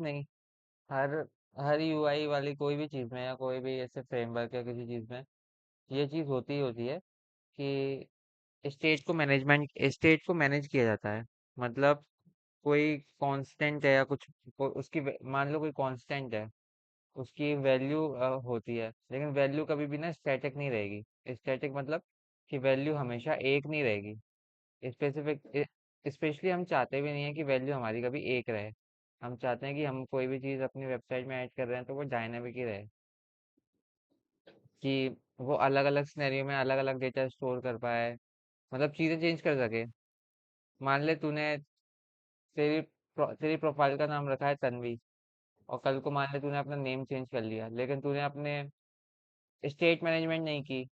नहीं, हर हर यूआई वाली कोई भी चीज़ में या कोई भी ऐसे फ्रेमवर्क या किसी चीज़ में ये चीज़ होती ही होती है कि स्टेट को मैनेज किया जाता है। मतलब कोई कांस्टेंट है या कुछ मान लो कोई कांस्टेंट है, उसकी वैल्यू होती है, लेकिन वैल्यू कभी भी ना स्टैटिक नहीं रहेगी। स्टैटिक मतलब कि वैल्यू हमेशा एक नहीं रहेगी। स्पेसिफिक स्पेशली हम चाहते भी नहीं है कि वैल्यू हमारी कभी एक रहे। हम चाहते हैं कि हम कोई भी चीज़ अपनी वेबसाइट में ऐड कर रहे हैं तो वो डायनामिक ही रहे, कि वो अलग अलग सिनेरियो में अलग अलग डेटा स्टोर कर पाए, मतलब चीज़ें चेंज कर सके। मान ले तूने तेरी तेरी प्रोफाइल का नाम रखा है तन्वी, और कल को मान ले तूने अपना नेम चेंज कर लिया, लेकिन तूने अपने स्टेट मैनेजमेंट नहीं की,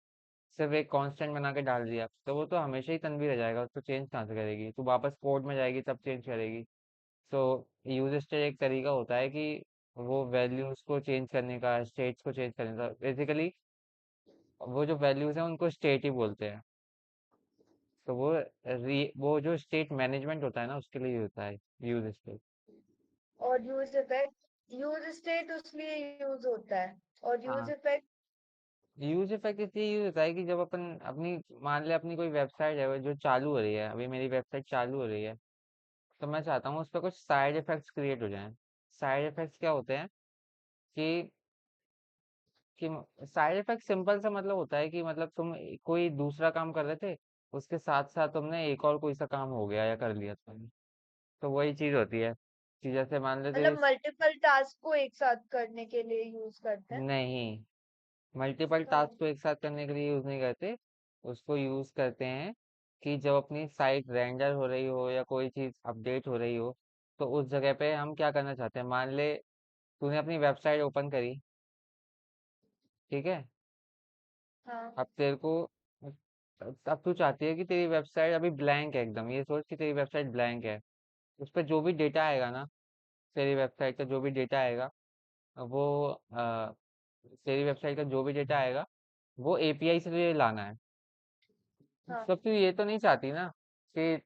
सिर्फ एक कांस्टेंट बना के डाल दिया, तो वो तो हमेशा ही तन्वी रह जाएगा। उसको चेंज कहाँ से करेगी? तू वापस कोड में जाएगी तब चेंज करेगी। तो यूज स्टेट एक तरीका होता है कि वो वैल्यूज को चेंज करने का, स्टेट्स को चेंज करने का। बेसिकली वो जो वैल्यूज हैं उनको स्टेट ही बोलते हैं। तो वो जो स्टेट मैनेजमेंट होता है ना, उसके लिए होता है यूज स्टेट। और यूज स्टेट उसलिए यूज होता है, और यूज हाँ, इफेक्ट। यूज इफेक्ट इसलिए यूज होता है कि जब अपन अपनी, मान ले अपनी कोई वेबसाइट है वो जो चालू हो रही है, अभी मेरी वेबसाइट चालू हो रही है, तो मैं चाहता हूँ उस पर कुछ साइड इफेक्ट्स क्रिएट हो जाएं। साइड इफेक्ट्स क्या होते हैं कि कि साइड इफेक्ट सिंपल सा मतलब होता है कि मतलब तुम कोई दूसरा काम कर रहे थे, उसके साथ साथ तुमने एक और कोई सा काम हो गया या कर लिया तुमने, तो वही चीज होती है कि जैसे मान ले तेरी। मतलब मल्टीपल टास्क को एक साथ करने के लिए यूज करते हैं। नहीं, मल्टीपल तो टास्क को एक साथ करने के लिए यूज नहीं करते। उसको यूज करते हैं कि जब अपनी साइट रेंडर हो रही हो या कोई चीज अपडेट हो रही हो, तो उस जगह पे हम क्या करना चाहते हैं। मान ले तूने अपनी वेबसाइट ओपन करी, ठीक है। हाँ अब तेरे को अब तू चाहती है कि तेरी वेबसाइट अभी ब्लैंक है एकदम। ये सोच कि तेरी वेबसाइट ब्लैंक है, उस पर जो भी डेटा आएगा ना, तेरी वेबसाइट का जो भी डेटा आएगा, वो तेरी वेबसाइट का जो भी डेटा आएगा वो एपीआई से लाना है। हाँ। सब तू ये तो नहीं चाहती ना कि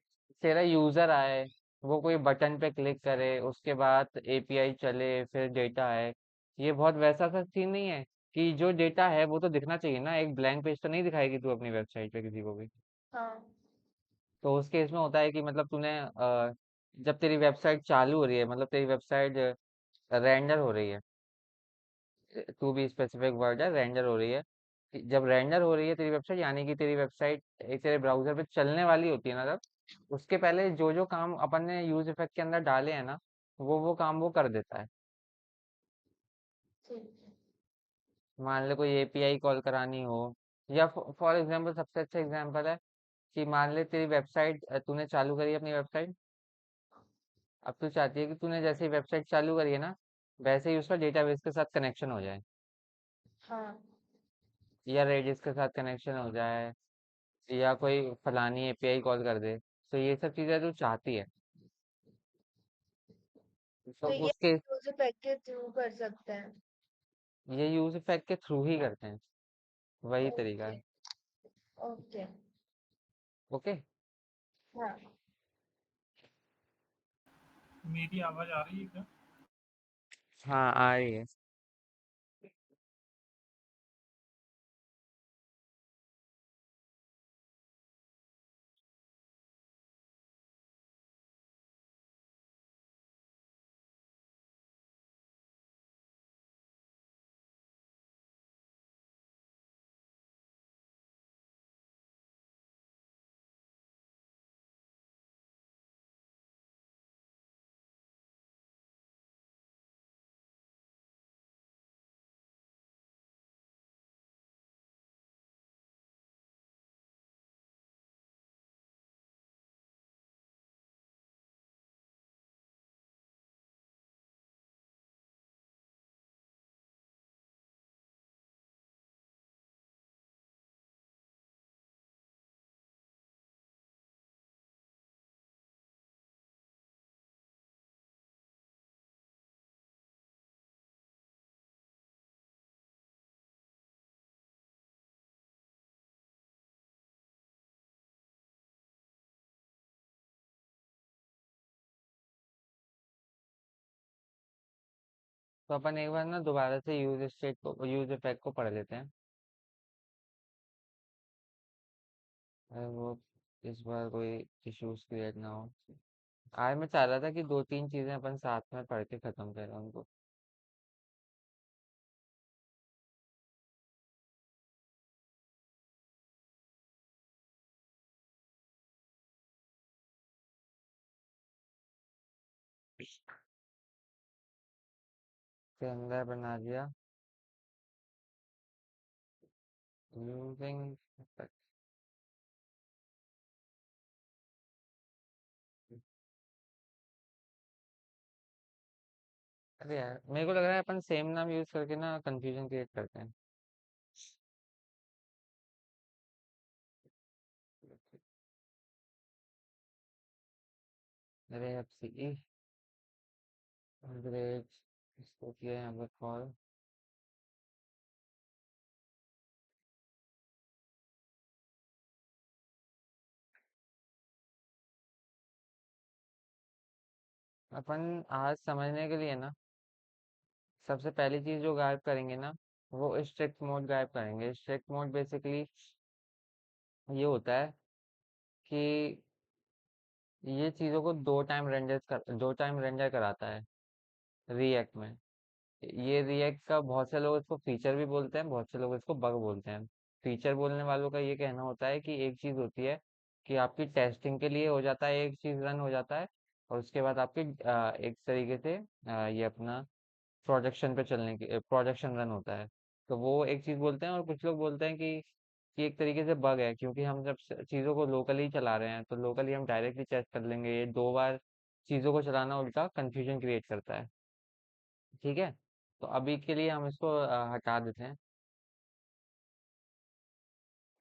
तेरा यूजर आए, वो कोई बटन पे क्लिक करे, उसके बाद एपीआई चले, फिर डेटा आए। ये बहुत वैसा सा सीन नहीं है कि जो डेटा है वो तो दिखना चाहिए ना। एक ब्लैंक पेज तो नहीं दिखाएगी तू अपनी वेबसाइट पे किसी को भी। हाँ। तो उस केस में होता है कि मतलब तूने जब तेरी वेबसाइट चालू हो रही है, मतलब तेरी वेबसाइट रेंडर हो रही है, टू बी स्पेसिफिक वर्ड है, रेंडर हो रही है। कि जब रेंडर हो रही है तेरी वेबसाइट, यानी कि तेरी वेबसाइट एक तेरे ब्राउजर पे चलने वाली होती है ना, तब उसके पहले जो जो काम अपन ने यूज इफेक्ट के अंदर डाले हैं ना, वो काम वो कर देता है। ठीक है। मान ले कोई एपीआई कॉल करानी हो, या फॉर एग्जांपल सबसे अच्छा एग्जांपल है कि मान ले तेरी वेबसाइट तूने चालू करी अपनी वेबसाइट। अब तू चाहती है कि तूने जैसे ही वेबसाइट चालू करी है ना, वैसे ही उसका डेटाबेस के साथ कनेक्शन हो जाए, हाँ। या रेडिस के साथ कनेक्शन हो जाए, या कोई फलानी एपीआई कॉल कर दे। तो ये सब चीजें तू चाहती है, तो तो ये उसके यूज इफेक्ट के थ्रू कर सकते हैं। ये यूज इफेक्ट के थ्रू ही करते हैं। वही तरीका ओके। है। ओके। ओके। हाँ। मेरी आवाज आ रही है क्या? हाँ, आ रही है। तो अपन एक बार ना दोबारा से यूज इफेक्ट को पढ़ लेते हैं। अरे वो इस बार कोई इश्यूज क्रिएट ना हो। आज मैं चाह रहा था कि दो तीन चीजें अपन साथ में पढ़ के खत्म करें उनको। के अंदर बना दिया यूजिंग। अरे यार मेरे को लग रहा है अपन सेम नाम यूज करके ना कंफ्यूजन क्रिएट करते हैं। अरे अब सी ग्रेट, इसको किया यहाँ पर कॉल। अपन आज समझने के लिए ना सबसे पहली चीज जो गायब करेंगे ना वो स्ट्रिक्ट मोड गायब करेंगे। स्ट्रिक्ट मोड बेसिकली ये होता है कि ये चीजों को दो टाइम रेंडर कराता है रिएक्ट में। ये रिएक्ट का बहुत से लोग इसको फीचर भी बोलते हैं, बहुत से लोग इसको बग बोलते हैं। फीचर बोलने वालों का ये कहना होता है कि एक चीज होती है कि आपकी टेस्टिंग के लिए हो जाता है, एक चीज रन हो जाता है और उसके बाद आपकी एक तरीके से ये अपना प्रोडक्शन रन होता है। तो वो एक चीज बोलते हैं और कुछ लोग बोलते हैं कि एक तरीके से बग है, क्योंकि हम जब चीज़ों को लोकली चला रहे हैं तो लोकली हम डायरेक्टली टेस्ट कर लेंगे। ये दो बार चीज़ों को चलाना उल्टा कंफ्यूजन क्रिएट करता है। ठीक है, तो अभी के लिए हम इसको हटा देते हैं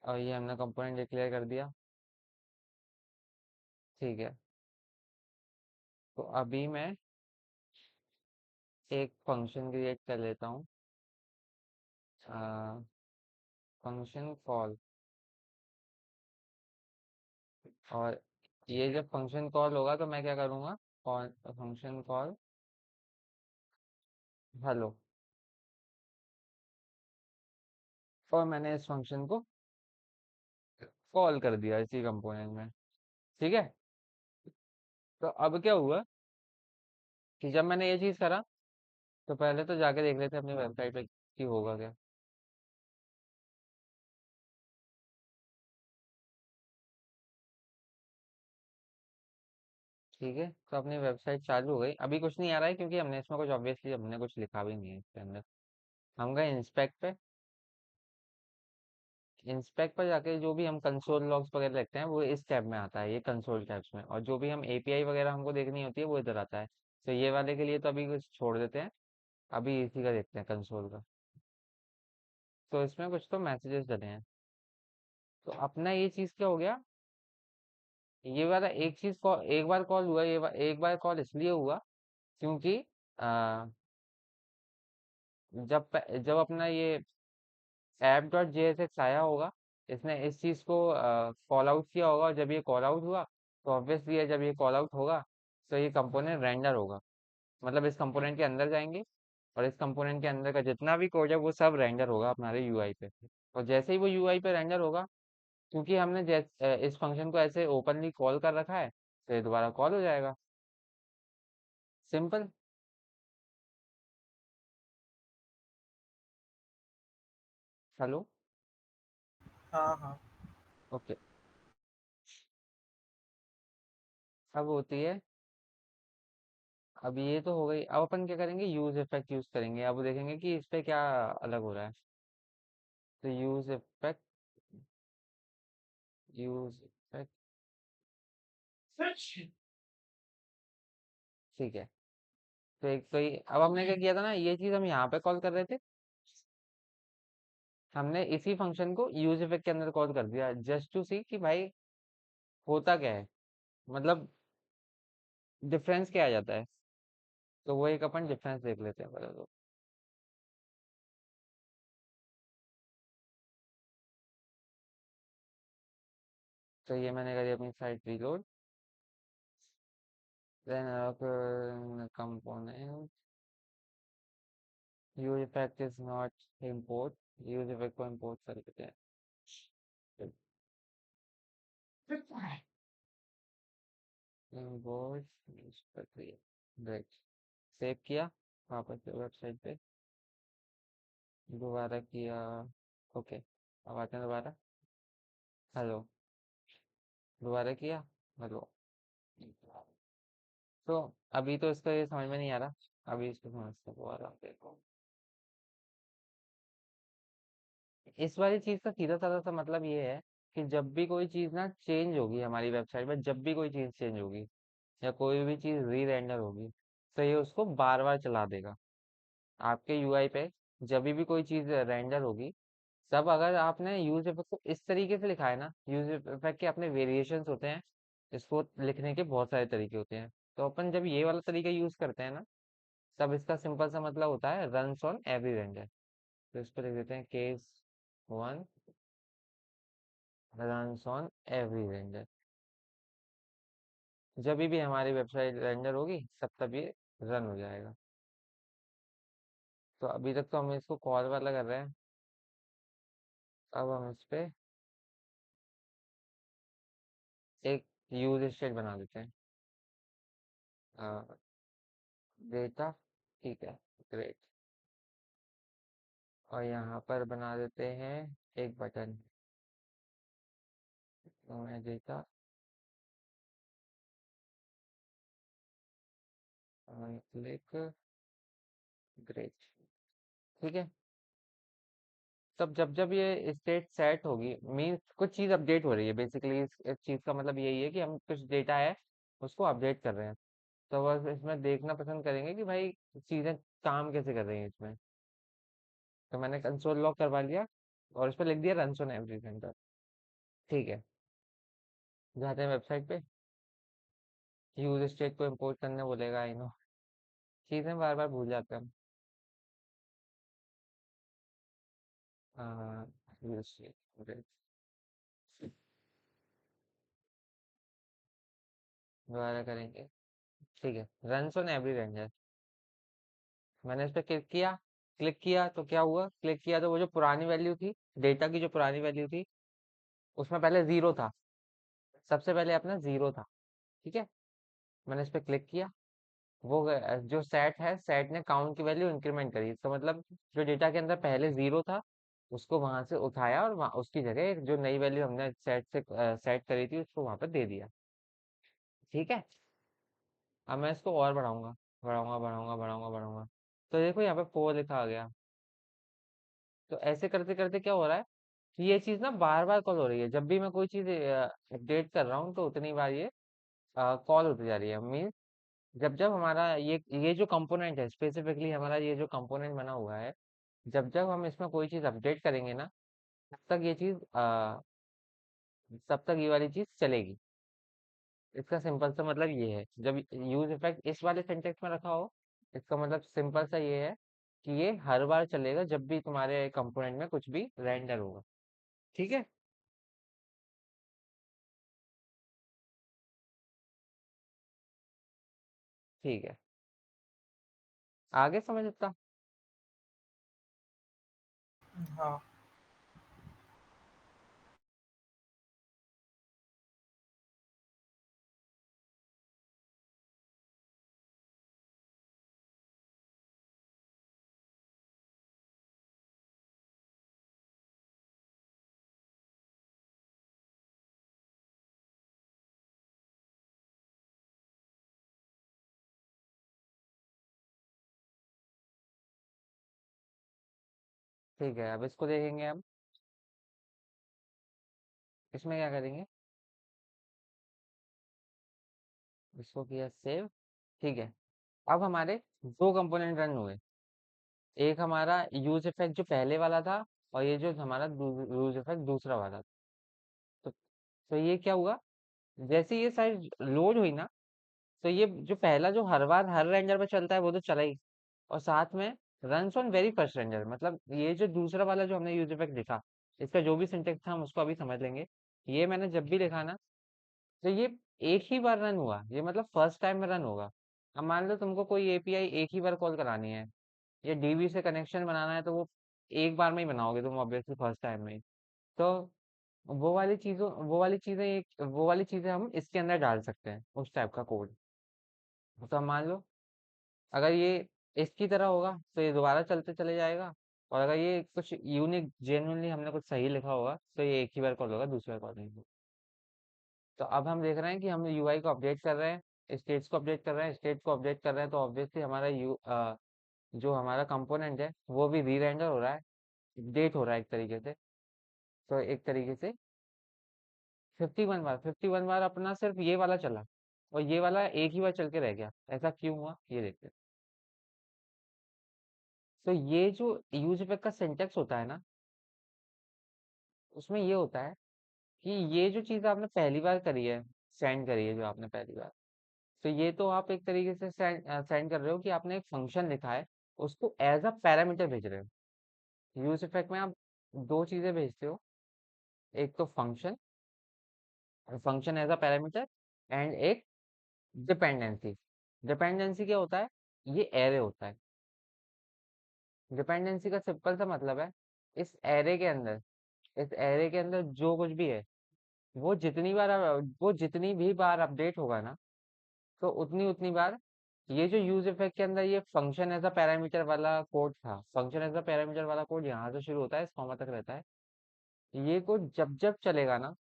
और ये हमने कंपोनेंट डिक्लेयर कर दिया। ठीक है, तो अभी मैं एक फंक्शन क्रिएट कर लेता हूँ, फंक्शन कॉल। और ये जब फंक्शन कॉल होगा तो मैं क्या करूँगा, फंक्शन कॉल हेलो, और मैंने इस फंक्शन को कॉल कर दिया इसी कंपोनेंट में। ठीक है, तो अब क्या हुआ कि जब मैंने ये चीज़ करा तो पहले तो जाके देख लेते हैं अपनी वेबसाइट पे कि होगा क्या। ठीक है, तो अपनी वेबसाइट चालू हो गई। अभी कुछ नहीं आ रहा है क्योंकि हमने इसमें कुछ ऑब्वियसली हमने कुछ लिखा भी नहीं है इसके अंदर। हम गए इंस्पेक्ट पे। इंस्पेक्ट पर जाके जो भी हम कंसोल लॉग्स वगैरह लिखते हैं वो इस टैब में आता है, ये कंसोल टैब्स में। और जो भी हम एपीआई वगैरह हमको देखनी होती है वो इधर आता है। तो ये वाले के लिए तो अभी कुछ छोड़ देते हैं, अभी इसी का देखते हैं कंसोल का। तो इसमें कुछ तो मैसेजेस डले हैं। तो अपना ये चीज़ क्या हो गया, ये वाला एक चीज़ कॉल एक बार कॉल हुआ, एक बार कॉल इसलिए हुआ क्योंकि आ, जब अपना ये ऐप डॉट जेएसएक्स आया होगा, इसने इस चीज़ को कॉल आउट किया होगा। और जब ये कॉल आउट हुआ तो ऑब्वियसली है, जब ये कॉल आउट होगा तो ये कंपोनेंट रेंडर होगा। मतलब इस कंपोनेंट के अंदर जाएंगे और इस कंपोनेंट के अंदर का जितना भी कोड है वो सब रेंडर होगा हमारे यूआई पे। और जैसे ही वो यूआई पे रेंडर होगा, क्योंकि हमने इस फंक्शन को ऐसे ओपनली कॉल कर रखा है तो ये दोबारा कॉल हो जाएगा। सिंपल। हेलो। हाँ हाँ। ओके, अब होती है। अब ये तो हो गई, अब अपन क्या करेंगे, यूज इफेक्ट यूज करेंगे। अब देखेंगे कि इस पे क्या अलग हो रहा है। तो यूज इफेक्ट। ठीक है, तो एक तो ये अब हमने क्या किया था ना, ये चीज हम यहाँ पे कॉल कर रहे थे। हमने इसी फंक्शन को यूज इफेक्ट के अंदर कॉल कर दिया जस्ट टू सी कि भाई होता क्या है, मतलब डिफरेंस क्या आ जाता है। तो वो एक अपन डिफरेंस देख लेते हैं पहले तो। तो ये मैंने करी अपनी site reload, then component use effect is not import, use effect को इम्पोर्ट कर देते हैं। इम्पोर्ट प्रक्रिया, ग्रेट। सेव किया, वापस से वेबसाइट पे दोबारा किया। ओके, अब आते हैं दोबारा। हेलो, दोबारा किया। हेलो। तो अभी तो इसका ये समझ में नहीं आ रहा, अभी इसको समझते हैं दोबारा, देखो। इस वाली चीज का सीधा साधा सा मतलब ये है कि जब भी कोई चीज ना चेंज होगी हमारी वेबसाइट में, जब भी कोई चीज चेंज होगी या कोई भी चीज री रेंडर होगी, तो ये उसको बार बार चला देगा आपके यूआई पे। जब भी कोई चीज रेंडर होगी, तब अगर आपने यूज इफेक्ट को इस तरीके से लिखा है ना, यूज इफेक्ट के अपने वेरिएशंस होते हैं, इसको लिखने के बहुत सारे तरीके होते हैं। तो अपन जब ये वाला तरीका यूज करते हैं ना, तब इसका सिंपल सा मतलब होता है रन्स ऑन एवरी रेंडर। तो इस पर लिख देते हैं case one runs on every render. जब भी हमारी वेबसाइट रेंडर होगी तब तब ये रन हो जाएगा। तो अभी तक तो हम इसको कॉल वाला कर रहे हैं, अब हम इस पे एक यूज स्टेट बना देते हैं। डेटा, ठीक है, ग्रेट। और यहाँ पर बना देते हैं एक बटन, तो मैं डेटा क्लिक, ग्रेट, ठीक है। तब जब जब ये स्टेट सेट होगी, मीन्स कुछ चीज़ अपडेट हो रही है बेसिकली, इस चीज़ का मतलब यही है कि हम कुछ डेटा है उसको अपडेट कर रहे हैं। तो बस इसमें देखना पसंद करेंगे कि भाई चीज़ें काम कैसे कर रही हैं इसमें। तो मैंने कंसोल लॉग करवा लिया और इस पर लिख दिया रन ऑन एवरी सेंटर, ठीक है। जाते हैं वेबसाइट पे, यूज स्टेट को इम्पोर्ट करने बोलेगा, आई नो, चीज़ें बार बार भूल जाते हैं हम। यूज स्टेट, दोबारा करेंगे, ठीक है। रन ऑन एवरी रेंजर, मैंने इस पर क्लिक किया तो क्या हुआ, क्लिक किया तो वो जो पुरानी वैल्यू थी, डेटा की जो पुरानी वैल्यू थी, उसमें पहले जीरो था, सबसे पहले अपना जीरो था, ठीक है। मैंने इस पर क्लिक किया, वो जो सेट है, सेट ने काउंट की वैल्यू इंक्रीमेंट करी, तो मतलब जो डेटा के अंदर पहले जीरो था उसको वहां से उठाया और उसकी जगह जो नई वैल्यू हमने सेट से सेट करी थी उसको वहां पर दे दिया, ठीक है। अब मैं इसको और बढ़ाऊंगा, बढ़ाऊंगा बढ़ाऊंगा बढ़ाऊंगा बढ़ाऊंगा, तो देखो यहाँ पे 4 लिखा आ गया। तो ऐसे करते करते क्या हो रहा है कि ये चीज ना बार बार कॉल हो रही है, जब भी मैं कोई चीज अपडेट कर रहा हूँ तो उतनी बार ये कॉल होती जा रही है। मीन्स जब जब हमारा ये जो कंपोनेंट है, स्पेसिफिकली हमारा ये जो कंपोनेंट बना हुआ है, जब जब हम इसमें कोई चीज अपडेट करेंगे ना, तब तक ये चीज तब तक ये वाली चीज चलेगी। इसका सिंपल सा मतलब ये है, जब यूज इफेक्ट इस वाले सिंटेक्स में रखा हो, इसका मतलब सिंपल सा ये है कि ये हर बार चलेगा जब भी तुम्हारे कंपोनेंट में कुछ भी रेंडर होगा, ठीक है। ठीक है, आगे समझ सकता। हाँ। ठीक है, अब इसको देखेंगे हम, इसमें क्या करेंगे, इसको किया सेव, ठीक है। अब हमारे दो कंपोनेंट रन हुए, एक हमारा यूज इफेक्ट जो पहले वाला था, और ये जो हमारा यूज इफेक्ट दूसरा वाला था। तो ये क्या हुआ, जैसे ये साइड लोड हुई ना, तो ये जो पहला जो हर बार हर रेंजर पे चलता है वो तो चला ही, और साथ में runs on very first ranger, मतलब ये जो दूसरा वाला जो हमने यूज इफेक्ट लिखा, इसका जो भी सिंटेक्स था हम उसको अभी समझ लेंगे। ये मैंने जब भी लिखा ना, तो ये एक ही बार रन हुआ, ये मतलब फर्स्ट टाइम में रन होगा। अब मान लो तुमको कोई एपीआई एक ही बार कॉल करानी है, या डीबी से कनेक्शन बनाना है तो वो एक बार में ही बनाओगे तुम ऑब्वियसली फर्स्ट टाइम में ही। तो वो वाली चीजें हम इसके अंदर डाल सकते हैं उस टाइप का कोड। तो अब मान लो अगर ये इसकी तरह होगा तो ये दोबारा चलते चले जाएगा, और अगर ये कुछ यूनिक जेन्युइनली हमने कुछ सही लिखा होगा तो ये एक ही बार कॉल होगा, दूसरी बार कॉल नहीं होगा। तो अब हम देख रहे हैं कि हम यूआई को अपडेट कर रहे हैं, स्टेट्स को अपडेट कर रहे हैं, स्टेट को अपडेट कर रहे हैं, तो ऑब्वियसली हमारा जो हमारा कंपोनेंट है वो भी री रेंडर हो रहा है, अपडेट हो रहा है एक तरीके से। तो एक तरीके से 51 बार अपना सिर्फ ये वाला चला, और ये वाला एक ही बार चल के रह गया। ऐसा क्यों हुआ ये देखते हैं। तो ये जो यूज इफेक्ट का सिंटेक्स होता है ना, उसमें ये होता है कि ये जो चीज आपने पहली बार करी है, सेंड करी है जो आपने पहली बार, तो ये तो आप एक तरीके से सेंड कर रहे हो कि आपने एक फंक्शन लिखा है, उसको एज अ पैरामीटर भेज रहे हो। यूज इफेक्ट में आप दो चीजें भेजते हो, एक तो function, function as a parameter, and एक डिपेंडेंसी। डिपेंडेंसी क्या होता है? ये एरे होता है। डिपेंडेंसी का सिंपल सा मतलब है, इस एरे के अंदर इस एरे के अंदर जो कुछ भी है, वो जितनी भी बार अपडेट होगा ना, तो उतनी उतनी बार ये जो यूज इफेक्ट के अंदर ये फंक्शन एज अ पैरामीटर वाला कोड था, फंक्शन एज अ पैरामीटर वाला कोड यहाँ से शुरू होता है, इस कॉमा तक रहता है। ये कोड जब जब चलेगा ना,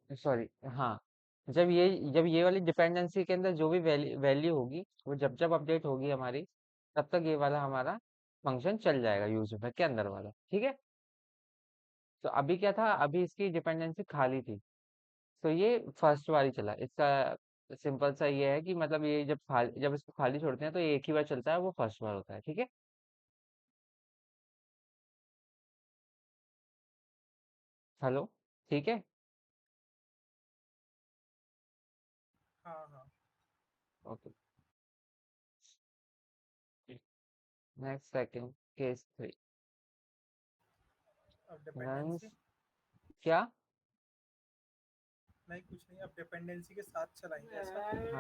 सॉरी, हाँ, जब ये वाली डिपेंडेंसी के अंदर जो भी वैल्यू होगी, वो जब जब अपडेट होगी हमारी, तब तक ये वाला हमारा फंक्शन चल जाएगा यूज इफेक्ट के अंदर वाला, ठीक है। तो अभी क्या था, अभी इसकी डिपेंडेंसी खाली थी, तो ये फर्स्ट वाली चला। इसका सिंपल सा ये है कि मतलब ये जब इसको खाली छोड़ते हैं तो ये एक ही बार चलता है, वो फर्स्ट बार होता है, ठीक है। हेलो, ठीक है। हाँ हाँ। ओके, नेक्स्ट सेकंड, केस 3 अब रन। डिपेंडेंसी, क्या? नहीं कुछ नहीं, अब डिपेंडेंसी के साथ चलाएंगे ऐसा।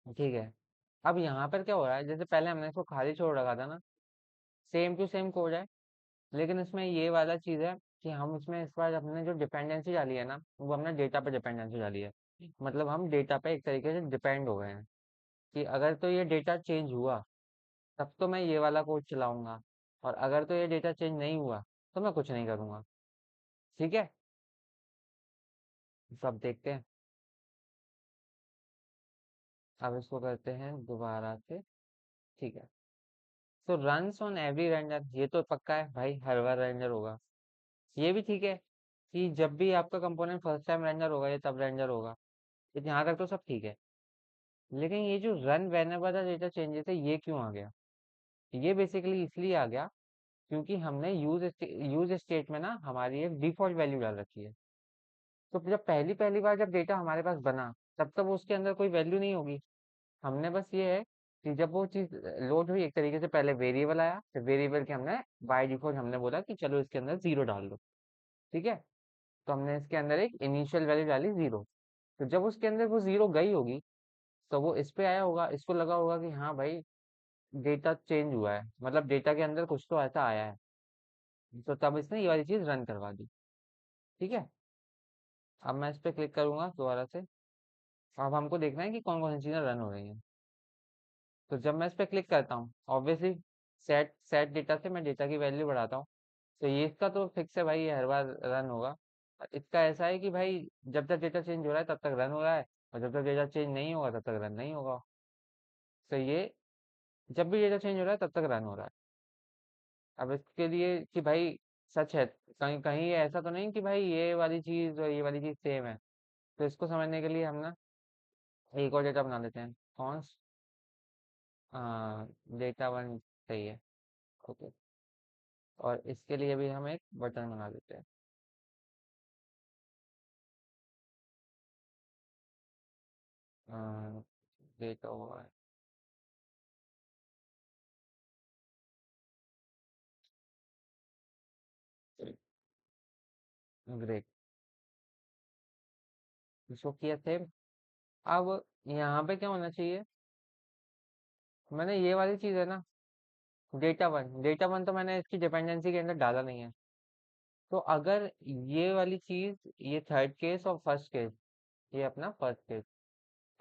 हाँ, ठीक है। अब यहाँ पर क्या हो रहा है, जैसे पहले हमने इसको खाली छोड़ रखा था ना, सेम टू सेम कोड है, लेकिन इसमें ये वाला चीज है कि हम इसमें इस बार हमने जो डिपेंडेंसी डाली है ना, वो हमने डेटा पे डिपेंडेंसी डाली है। मतलब हम डेटा पे एक तरीके से डिपेंड हो गए हैं, कि अगर तो ये डेटा चेंज हुआ तब तो मैं ये वाला कोड चलाऊंगा, और अगर तो ये डेटा चेंज नहीं हुआ तो मैं कुछ नहीं करूंगा, ठीक है। सब देखते हैं। अब इसको करते हैं दोबारा से, ठीक है। तो रन्स ऑन एवरी रेंडर, ये तो पक्का है भाई, हर बार रेंडर होगा। ये भी ठीक है कि जब भी आपका कंपोनेंट फर्स्ट टाइम रेंडर होगा ये तब रेंडर होगा। यहाँ तक तो सब ठीक है। लेकिन ये जो run whenever the data changes है, ये क्यों आ गया? ये बेसिकली इसलिए आ गया क्योंकि हमने यूज स्टेट में ना हमारी एक डिफॉल्ट वैल्यू डाल रखी है। तो जब पहली पहली बार जब डेटा हमारे पास बना, तब तक उसके अंदर कोई वैल्यू नहीं होगी। हमने बस ये है कि जब वो चीज लोड हुई, एक तरीके से पहले वेरिएबल आया, फिर वेरिएबल के हमने बाय डिफॉल्ट हमने बोला कि चलो इसके अंदर जीरो डाल दो, ठीक है। तो हमने इसके अंदर एक इनिशियल वैल्यू डाली जीरो। तो जब उसके अंदर वो जीरो गई होगी, तो वो इस पे आया होगा, इसको लगा होगा कि हाँ भाई डेटा चेंज हुआ है, मतलब डेटा के अंदर कुछ तो ऐसा आया है। तो तब इसने ये वाली चीज रन करवा दी, ठीक है। अब मैं इस पे क्लिक करूंगा दोबारा से। अब हमको देखना है कि कौन कौन सी चीजें रन हो रही हैं। तो जब मैं इस पे क्लिक करता हूँ, ऑब्वियसली सेट सेट डेटा से मैं डेटा की वैल्यू बढ़ाता हूँ। तो ये इसका तो फिक्स है भाई, ये हर बार रन होगा। इसका ऐसा है कि भाई जब तक डेटा चेंज हो रहा है तब तक रन हो रहा है, और जब तक डेटा चेंज नहीं होगा तब तक रन नहीं होगा। तो ये जब भी डेटा चेंज हो रहा है तब तक रन हो रहा है। अब इसके लिए कि भाई सच है, कहीं कहीं ये ऐसा तो नहीं कि भाई ये वाली चीज और ये वाली चीज सेम है। तो इसको समझने के लिए हम ना एक और डेटा बना लेते हैं। कौन? डेटा वन सही है। ओके। और इसके लिए भी हम एक बटन बना देते हैं। डेटा हुआ है, ग्रेट। इसको किया सेम। अब यहाँ पे क्या होना चाहिए, मैंने ये वाली चीज है ना, डेटा वन तो मैंने इसकी डिपेंडेंसी के अंदर डाला नहीं है। तो अगर ये वाली चीज, ये थर्ड केस और फर्स्ट केस, ये अपना फर्स्ट केस,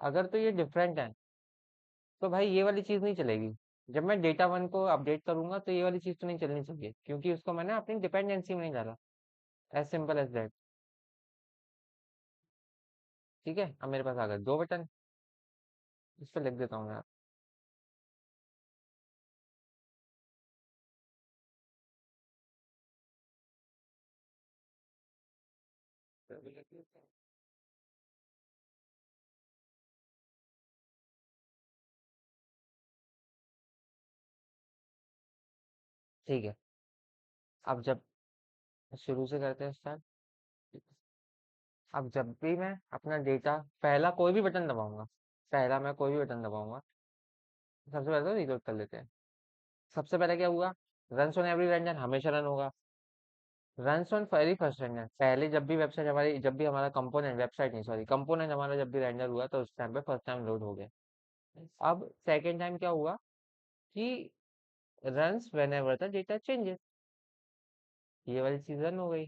अगर तो ये डिफरेंट है तो भाई ये वाली चीज नहीं चलेगी। जब मैं डेटा वन को अपडेट करूंगा तो ये वाली चीज तो नहीं चलनी चाहिए, क्योंकि उसको मैंने अपनी डिपेंडेंसी में नहीं डाला। As simple as that. ठीक है, अब मेरे पास आ गए दो बटन। इस पर लिख देता हूँ मैं। ठीक है, अब जब शुरू से करते हैं स्टार्ट। अब जब भी मैं अपना डेटा, पहला कोई भी बटन दबाऊंगा, पहला मैं कोई भी बटन दबाऊंगा, सबसे पहले तो रिलोड कर लेते हैं। सबसे पहले क्या हुआ, रन ऑन एवरी रेंडर हमेशा रन होगा। Run on very first render, पहले जब भी वेबसाइट हमारी, जब भी हमारा कंपोनेंट, वेबसाइट नहीं सॉरी, कंपोनेंट हमारा जब भी रेंडर हुआ तो उस टाइम पे फर्स्ट टाइम लोड हो गया। अब सेकेंड टाइम क्या हुआ कि runs when ever the data changes, ये वाली चीज रन हो गई।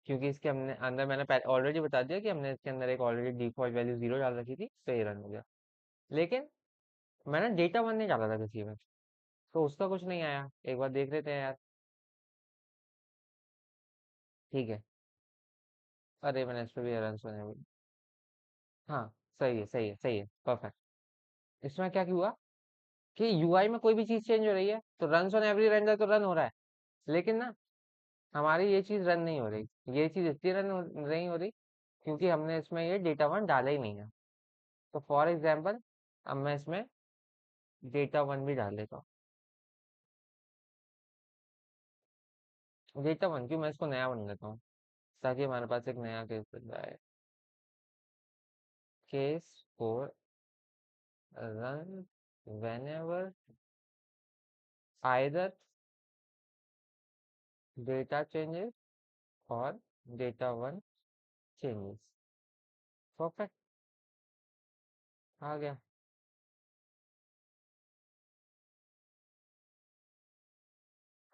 क्योंकि इसके हमने अंदर, मैंने ऑलरेडी बता दिया कि हमने इसके अंदर एक ऑलरेडी डिफॉल्ट वैल्यू 0 डाल रखी थी, तो ये रन हो गया। लेकिन मैंने डेटा वन नहीं डाला था किसी में, तो उसका कुछ नहीं आया। एक बार देख लेते हैं यार। ठीक है, अरे मैंने इस पे भी रन सुने हुए। हाँ, सही है, सही है, सही है, परफेक्ट। इसमें क्या हुआ कि यूआई में कोई भी चीज चेंज हो रही है तो रन ऑन एवरी रेंडर तो रन हो रहा है, लेकिन ना हमारी ये चीज रन नहीं हो रही। ये चीज इसलिए नहीं हो रही क्योंकि हमने इसमें ये डेटा वन डाला ही नहीं है। तो फॉर एग्जाम्पल, अब मैं इसमें डेटा वन भी डाल देता हूँ। डेटा वन क्यों, मैं इसको नया बना देता हूँ ताकि हमारे पास एक नया केस बन जाए। Case for run whenever either data changes और डेटा वन चेंजेस। परफेक्ट, आ गया।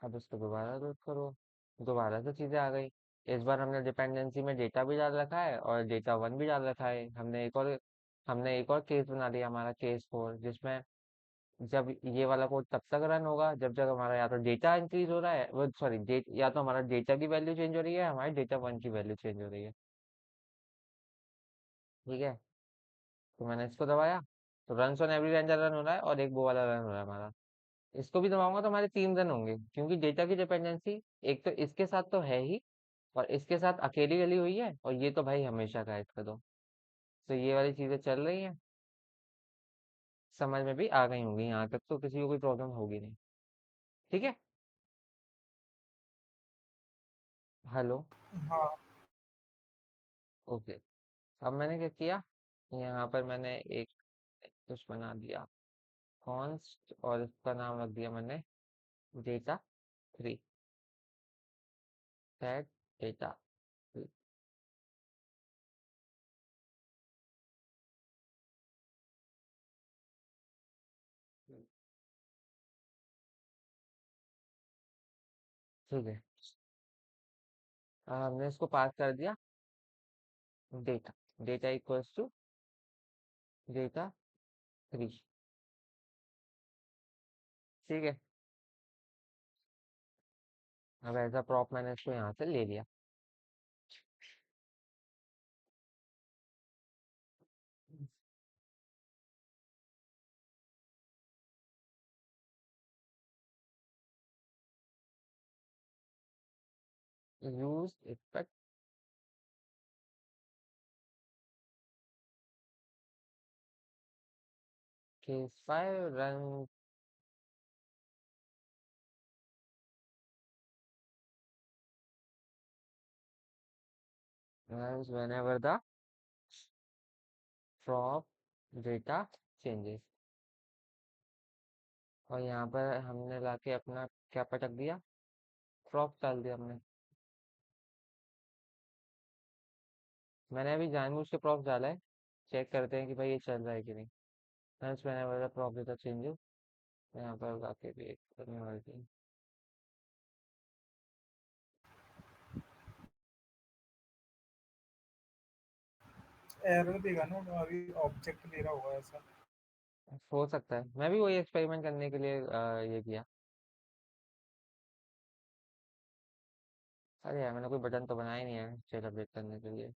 अब इसको दोबारा लोड करो, दोबारा से चीजें आ गई। इस बार हमने डिपेंडेंसी में डेटा भी डाल रखा है और डेटा वन भी डाल रखा है। हमने एक और केस बना दिया, हमारा केस फोर, जिसमें जब ये वाला कोड तब तक रन होगा जब तक हमारा या तो डेटा इंक्रीज हो रहा है, वो सॉरी डेट, या तो हमारा डेटा की वैल्यू चेंज हो रही है, हमारी डेटा वन की वैल्यू चेंज हो रही है। ठीक है, तो मैंने इसको दबाया तो run on every ranger run हो रहा है और एक वो वाला रन हो रहा है हमारा। इसको भी दबाऊंगा तो हमारे तीन रन होंगे, क्योंकि डेटा की डिपेंडेंसी एक तो इसके साथ तो है ही, और इसके साथ अकेली डली हुई है, और ये तो भाई हमेशा का है इसका तो ये वाली चीजें चल रही हैं। समझ में भी आ गई होंगी, यहाँ तक तो किसी को कोई प्रॉब्लम होगी नहीं। ठीक है, हेलो, हाँ। ओके। अब मैंने क्या किया, यहाँ पर मैंने एक कुछ बना दिया कॉन्स्ट, और इसका नाम रख दिया मैंने data three, set data three. ठीक है, हमने इसको पास कर दिया data, data equals to data three. ठीक है, अब ऐसा प्रॉप मैंने इसको यहाँ से ले लिया। Use effect case five run runs whenever the prop data changes। और यहाँ पर हमने लाके अपना क्या पटक दिया, प्रॉप डाल दिया हमने। मैंने अभी जानबूझ के प्रॉप्स डाला है, चेक करते हैं कि भाई ये चल रहा है कि नहीं। मैंने बोला प्रॉप देता चेंजेस, यहाँ पर आके भी एक करने वाली थी। एरर देगा ना, अभी ऑब्जेक्ट ले रहा होगा ऐसा। हो सकता है, मैं भी वही एक्सपेरिमेंट करने के लिए ये किया। अरे यार मैंने कोई बटन तो बनाया ही नहीं है स्टेट अपडेट करने के लिए।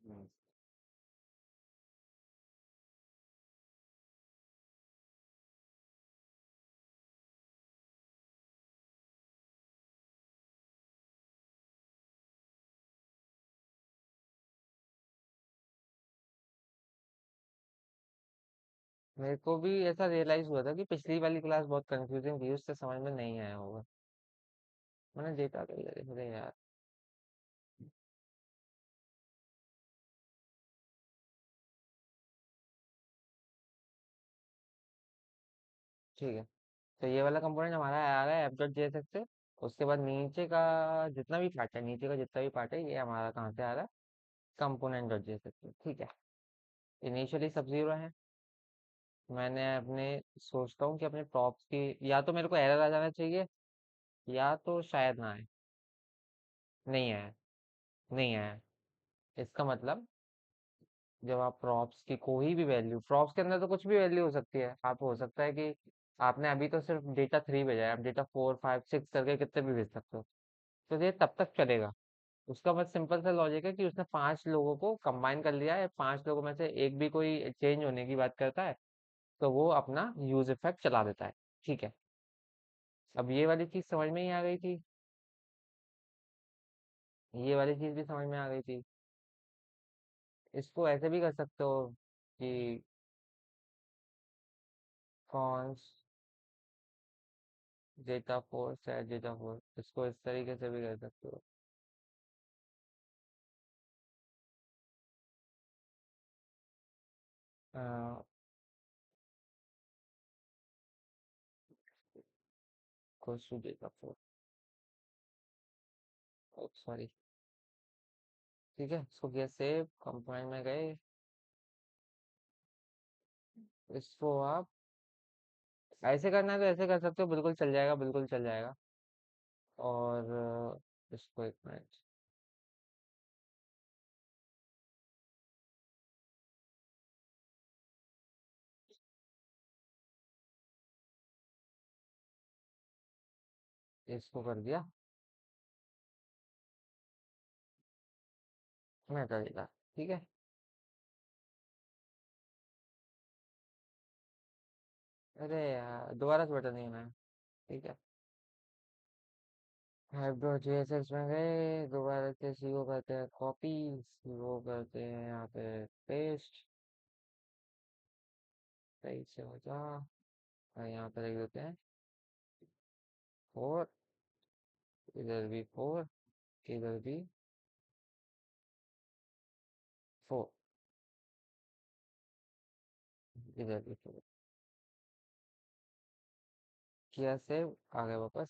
हम्म, मेरे को भी ऐसा रियलाइज हुआ था कि पिछली वाली क्लास बहुत कंफ्यूजिंग थी, उससे समझ में नहीं आया होगा। मैंने डेटा कर लिया, अरे यार। ठीक है, तो ये वाला कंपोनेंट हमारा आ रहा है app.jsx से। उसके बाद नीचे का जितना भी पार्ट है, नीचे का जितना भी पार्ट है, ये हमारा कहाँ से आ रहा है, component.jsx से। ठीक है, इनिशियली सब जीरो है। मैंने अपने सोचता हूँ कि अपने प्रॉप्स की या तो मेरे को एरर आ जाना चाहिए, या तो शायद ना आए। नहीं आया, नहीं आया। इसका मतलब जब आप प्रॉप्स की कोई भी वैल्यू, प्रॉप्स के अंदर तो कुछ भी वैल्यू हो सकती है। आप हो सकता है कि आपने अभी तो सिर्फ डेटा 3 भेजा है, आप डेटा 4 5 6 करके कितने भी भेज सकते हो। तो ये तब तक चलेगा। उसका बस सिंपल सा लॉजिक है कि उसने 5 लोगों को कंबाइन कर लिया है, 5 लोगों में से एक भी कोई चेंज होने की बात करता है, तो वो अपना यूज इफेक्ट चला देता है। ठीक है, अब ये वाली चीज समझ में ही आ गई थी, ये वाली चीज भी समझ में आ गई थी। इसको ऐसे भी कर सकते हो कि cons data four set data four, इसको इस तरीके से भी कर सकते हो। कोस टू डेटा फोर, सॉरी। ठीक है, इसको किया सेव, कंपाइल में गए। इसको आप ऐसे करना है तो ऐसे कर सकते हो, बिल्कुल चल जाएगा, बिल्कुल चल जाएगा। और इसको एक मिनट, इसको कर दिया, मैं कर देता। ठीक है, अरे यार दोबारा से बटन नहीं है। ठीक है, जेएसएक्स में गए, दोबारा से सीओ करते हैं कॉपी, सीओ करते हैं यहाँ पे पेस्ट, सही से हो जा। और यहाँ पे लिख देते हैं 4, इधर भी 4, इधर भी 4, इधर भी 4। किया सेव, आ गए वापस,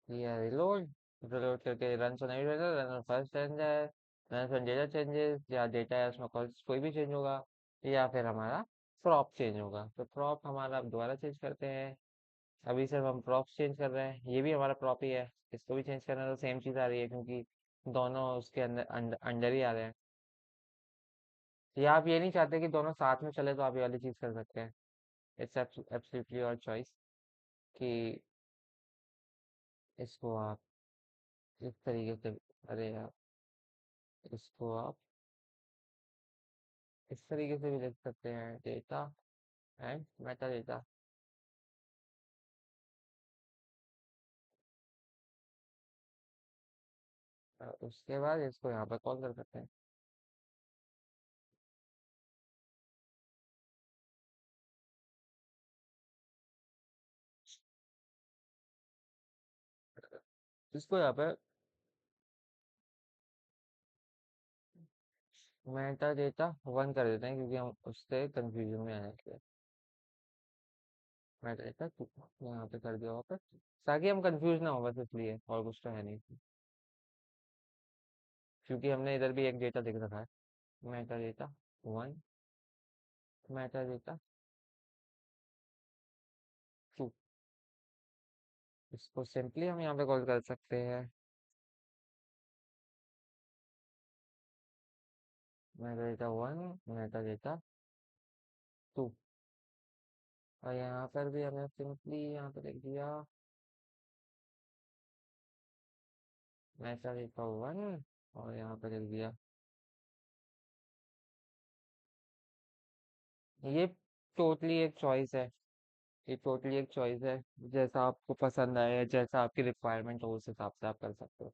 किया रिलोड, रिलोड करके रन तो नहीं रहता, रन फर्स्ट रन जाए, रन डेटा चेंजेस, या डेटा है उसमें कोई भी चेंज होगा, या फिर हमारा प्रॉप चेंज होगा। तो प्रॉप हमारा अब दोबारा चेंज करते हैं। अभी सिर्फ हम प्रॉप्स चेंज कर रहे हैं, ये भी हमारा प्रॉप ही है, इसको भी चेंज करना तो सेम चीज़ आ रही है, क्योंकि दोनों उसके अंदर अंडर ही आ रहे हैं। या आप ये नहीं चाहते कि दोनों साथ में चले, तो आप ये वाली चीज़ कर सकते हैं। इट्स एब्सोल्युटली योर चॉइस कि इसको आप इस तरीके से, अरे यार, इसको आप इस तरीके से भी लिख सकते हैं, डेटा एंड मेटा डेटा। उसके बाद इसको यहाँ पर कॉल कर सकते हैं। इसको यहाँ पे मेटा डेटा वन कर देते हैं, क्योंकि हम उससे कंफ्यूजन में आने के लिए। मेटा डेटा टू यहाँ पे कर दिया वापस, ताकि हम कंफ्यूज ना हो, बस इसलिए, और कुछ तो है नहीं, क्योंकि हमने इधर भी एक डेटा लिख रखा है, meta data one, meta data two. इसको सिंपली हम यहाँ पे कॉल कर सकते हैं meta data one, meta data two. और यहाँ पर भी हमें सिंपली यहाँ पे लिख दिया मेटा डेटा वन, और यहाँ पे लिख दिया ये। टोटली एक चॉइस है, ये टोटली एक चॉइस है, जैसा आपको पसंद आए, जैसा आपकी रिक्वायरमेंट हो, उस हिसाब से आप कर सकते हो।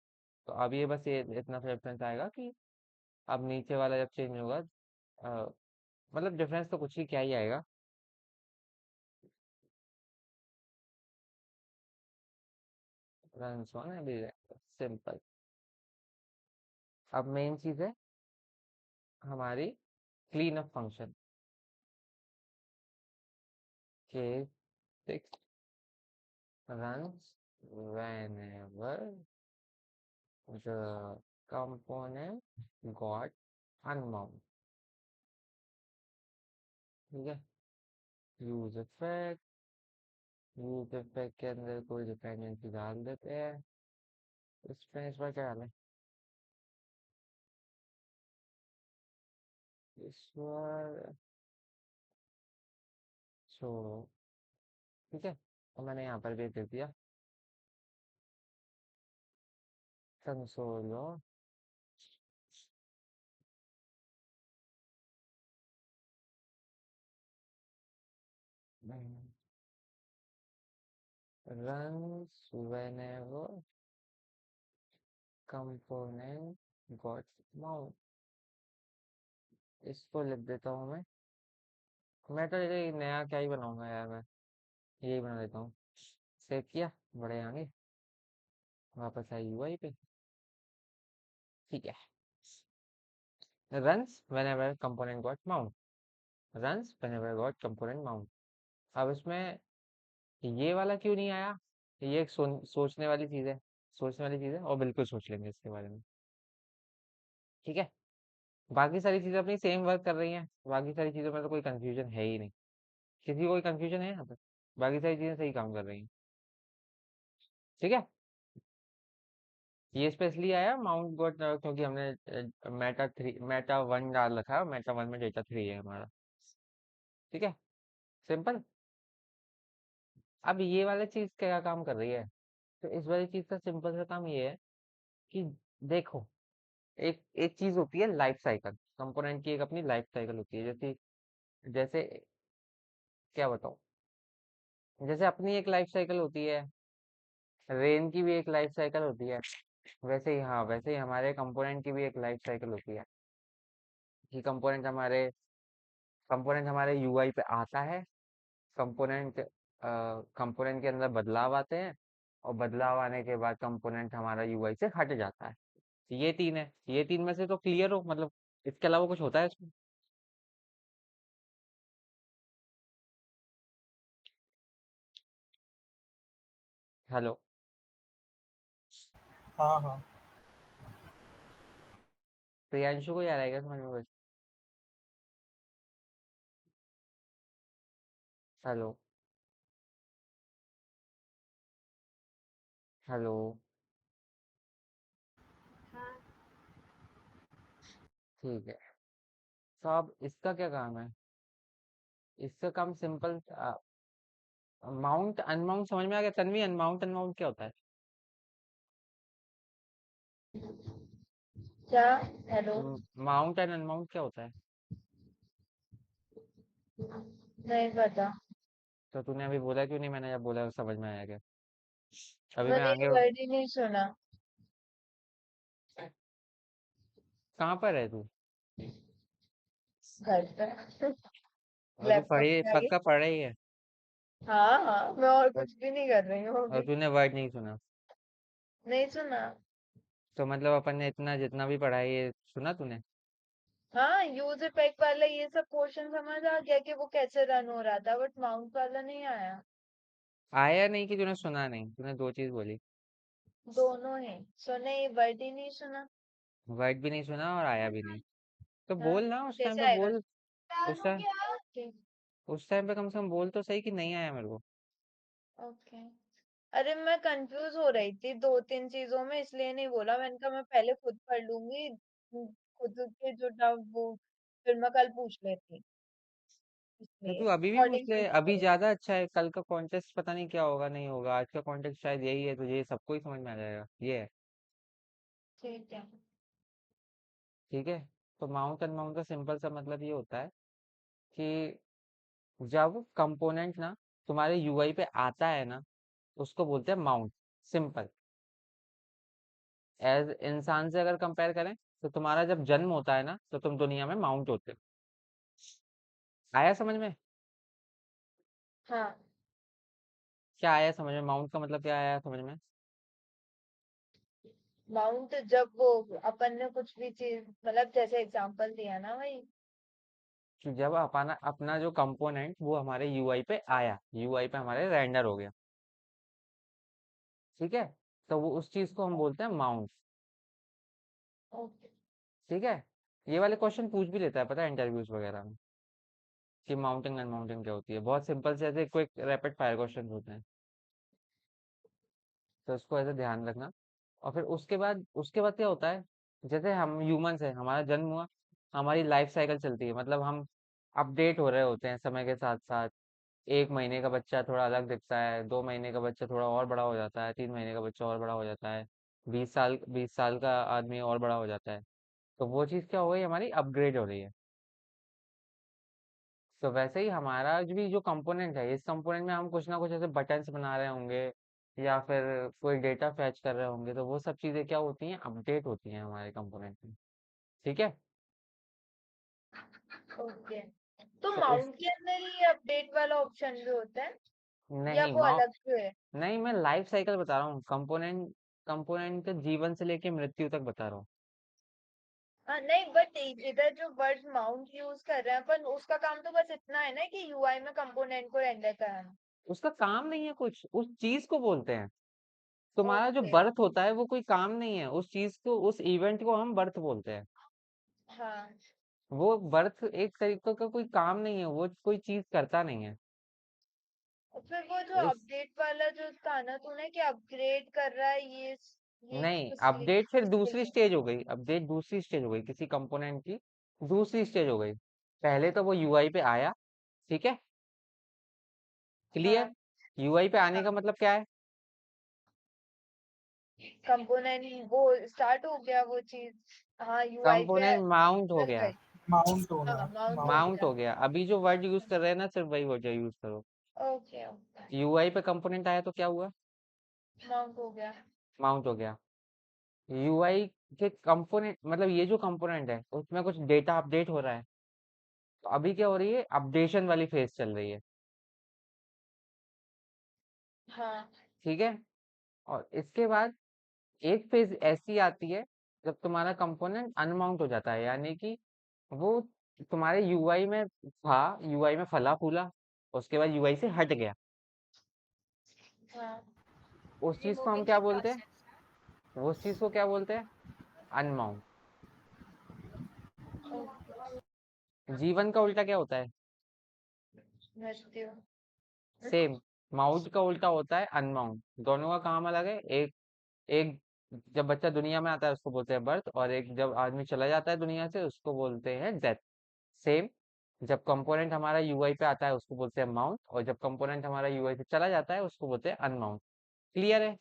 तो अब ये बस ये इतना डिफरेंस आएगा कि अब नीचे वाला जब चेंज होगा, मतलब डिफरेंस तो कुछ ही क्या ही आएगा। रन ऑन अभी सिंपल। अब मेन चीज है हमारी क्लीन अप फंक्शन के 6 runs whenever the component got unbound। ठीक है, यूज इफेक्ट, यूज इफेक्ट के अंदर कोई डिपेंडेंसी डाल देते हैं, इसमें इस बार क्या डालें, इस बार छोड़ो। ठीक है, और मैंने यहाँ पर भी दे दिया console runs whenever component got mount। इसको लिख देता हूँ मैं तो ये नया क्या ही बनाऊंगा यार, मैं यही बना देता हूँ। सेव किया, बड़े आगे, वापस आई यूआई पे। ठीक है, runs whenever component got mount, runs whenever got component mount। अब इसमें ये वाला क्यों नहीं आया, ये एक सोचने वाली चीज है, सोचने वाली चीज है, और बिल्कुल सोच लेंगे इसके बारे में। ठीक है, बाकी सारी चीजें अपनी सेम वर्क कर रही हैं, बाकी सारी चीजों में तो कोई कंफ्यूजन है ही नहीं, किसी को कोई कंफ्यूजन है यहाँ पर, बाकी सारी चीजें सही काम कर रही हैं। ठीक है, ये स्पेशली आया माउंट गॉट क्योंकि हमने मेटा थ्री मेटा वन डाल रखा है, मेटा वन में डेटा थ्री है हमारा। ठीक है, सिंपल। अब ये वाला चीज क्या काम कर रही है, तो इस वाली चीज का सिंपल सा काम ये है कि देखो, एक एक चीज होती है लाइफ साइकिल, कंपोनेंट की एक अपनी लाइफ साइकिल होती है, जैसे जैसे क्या बताऊं, जैसे अपनी एक लाइफ साइकिल होती है, रेन की भी एक लाइफ साइकिल होती है, वैसे ही हाँ, वैसे ही हमारे कंपोनेंट की भी एक लाइफ साइकिल होती है, कि कंपोनेंट हमारे यूआई पे आता है, कंपोनेंट कंपोनेंट के अंदर बदलाव आते हैं, और बदलाव आने के बाद कंपोनेंट हमारा यूआई से हट जाता है। ये तीन है, ये तीन में से तो क्लियर हो, मतलब इसके अलावा कुछ होता है इसमें। हेलो, हाँ हाँ। प्रियांशु को याद आएगा समझ में कुछ? Hello, hello. हाँ, ठीक है, तो अब इसका क्या काम है, इसका काम सिंपल, माउंट अनमाउंट समझ में आ गया तन्वी, अनमाउंट अनमाउंट क्या होता है? क्या? हेलो? माउंट एंड अनमाउंट क्या होता है? नहीं पता। तो तूने अभी बोला क्यों नहीं, मैंने जब बोला समझ में आया क्या? अभी मैं मैंने आगे, ये वर्ड ही नहीं सुना। कहाँ पर है तू? घर पे। और तू लैपटॉप पढ़ी, पे आई। पक्का पढ़ रही है? हाँ हाँ, मैं और और कुछ भी नहीं कर रही हूँ और अभी। तूने वर्ड नहीं सुना? नहीं सुना। तो मतलब अपन ने इतना जितना भी पढ़ा है ये सुना तूने? हाँ, यूजर पैक वाला ये सब पोर्शन समझ आ गया कि वो कैसे रन हो रहा था, बट माउंट वाला नहीं आया। आया नहीं कि तूने सुना नहीं, तूने दो चीज बोली। दोनों है, सुने ये वर्ड ही नहीं सुना। वर्ड भी नहीं सुना और आया भी नहीं, तो हाँ, बोल ना उस टाइम कैसे पे आएगा? बोल। उस टाइम ओके। उस टाइम पे कम से कम बोल तो सही कि नहीं आया मेरे को। ओके। अरे मैं कंफ्यूज हो रही थी दो तीन चीजों में, इसलिए नहीं बोला। मैंने कहा मैं पहले खुद पढ़ लूंगी, खुद के जो डाउट वो फिर मैं कल पूछ लेती, तो इसलिए तू अभी भी पूछ अकॉर्डिंग ले, टू अभी स्टोरी। ज्यादा अच्छा है, कल का कॉन्टेक्स्ट पता नहीं क्या होगा नहीं होगा, आज का कॉन्टेक्स्ट शायद यही है, तो ये सबको ही समझ में आ जाएगा, ये है। ठीक है। ठीक है। तो माउंट एंड माउंट का सिंपल सा मतलब ये होता है कि जब कंपोनेंट ना तुम्हारे यूआई पे आता है ना, उसको बोलते हैं माउंट। सिंपल। एज इंसान से अगर कंपेयर करें, तो तुम्हारा जब जन्म होता है ना, तो तुम दुनिया में माउंट होते हो। आया समझ में? हाँ, क्या आया समझ में? माउंट का मतलब क्या आया समझ में? माउंट जब वो अपन ने कुछ भी चीज, मतलब जैसे एग्जांपल दिया ना भाई। कि जब अपना अपना जो कंपोनेंट वो हमारे यूआई पे आया, यूआई पे हमारे रेंडर हो गया। ठीक है। तो वो उस चीज को हम बोलते हैं माउंट। ओके। ठीक है। ये वाले क्वेश्चन पूछ भी लेता है, पता है, इंटरव्यूज वगैरह में, कि माउंटिंग एंड माउंटिंग क्या होती है। बहुत सिंपल से ऐसे क्विक रैपिड फायर क्वेश्चन होते हैं, तो उसको ऐसे ध्यान रखना। और फिर उसके बाद क्या होता है, जैसे हम ह्यूमंस है, हमारा जन्म हुआ, हमारी लाइफ साइकिल चलती है, मतलब हम अपडेट हो रहे होते हैं समय के साथ साथ। 1 महीने का बच्चा थोड़ा अलग दिखता है, 2 महीने का बच्चा थोड़ा और बड़ा हो जाता है, 3 महीने का बच्चा और बड़ा हो जाता है, 20 साल का आदमी और बड़ा हो जाता है। तो वो चीज़ क्या हो गई, हमारी अपग्रेड हो रही है। तो वैसे ही हमारा जो कंपोनेंट है, इस कंपोनेंट में हम कुछ ना कुछ ऐसे बटन्स बना रहे होंगे, या फिर कोई डेटा फैच कर रहे होंगे, तो वो सब चीज़ें क्या होती हैं, अपडेट होती हैं हमारे कंपोनेंट में। ठीक है। ओके, तो तो उस माउंट के अंदर ही अपडेट वाला ऑप्शन भी होता है या नहीं वो माउ अलग से है? नहीं, मैं लाइफ साइकिल बता रहा हूँ, कंपोनेंट कंपोनेंट के जीवन से लेके मृत्यु तक बता रहा हूँ। हाँ नहीं, बट इधर जो वर्ड माउंट यूज कर रहे हैं अपन, उसका काम तो बस इतना है ना कि यूआई में कंपोनेंट को रेंडर कराना। उसका काम नहीं है कुछ, उस चीज को बोलते हैं। तुम्हारा जो ओके। बर्थ होता है वो कोई काम नहीं है, उस चीज को, उस इवेंट को हम बर्थ बोलते हैं। हाँ, वो बर्थ एक तरीके का कोई काम नहीं है, वो कोई चीज करता नहीं है। और फिर वो जो इस अपडेट वाला जो था ना तूने, कि अपग्रेड कर रहा है ये नहीं, किस लिए, अपडेट फिर किसके दूसरी लिए? स्टेज हो गई, अपडेट दूसरी स्टेज हो गई, किसी कंपोनेंट की दूसरी स्टेज हो गई। पहले तो वो यूआई पे आया। ठीक है। क्लियर। हाँ। यूआई पे आने हाँ, का मतलब क्या है? कंपोनेंट वो स्टार्ट हो गया वो चीज। हाँ, यूआई पे कंपोनेंट माउंट हो लग गया। गई। माउंट होना। हाँ, माउंट हो माउंट। माउंट गया। हो गया, अभी जो वर्ड यूज कर रहे हैं ना, सिर्फ वही वर्ड यूज करो। Okay okay. यूआई पे कंपोनेंट आया तो क्या हुआ? माउंट हो गया। माउंट हो गया। यूआई के कंपोनेंट मतलब ये जो कंपोनेंट है उसमें कुछ डेटा अपडेट हो रहा है, तो अभी क्या हो रही है, अपडेशन वाली फेज चल रही है। हाँ। ठीक है। और इसके बाद एक फेज ऐसी आती है जब तुम्हारा कंपोनेंट अनमाउंट हो जाता है, यानी कि वो तुम्हारे यूआई में था, यूआई में फला फूला, उसके बाद यूआई से हट गया। हाँ, उस चीज को हम रिमूविंग क्या द बोलते हैं? प्रोसेस। उस चीज को क्या बोलते हैं? अनमाउंट। जीवन का उल्टा क्या होता है? मृत्यु। सेम। माउंट का उल्टा होता है अनमाउंट। दोनों का काम अलग है। एक एक जब बच्चा दुनिया में आता है उसको बोलते हैं बर्थ, और एक जब आदमी चला जाता है दुनिया से उसको बोलते हैं डेथ। सेम। जब कंपोनेंट हमारा यूआई पे आता है उसको बोलते हैं माउंट, और जब कंपोनेंट हमारा यूआई से चला जाता है उसको बोलते हैं अनमाउंट। क्लियर है?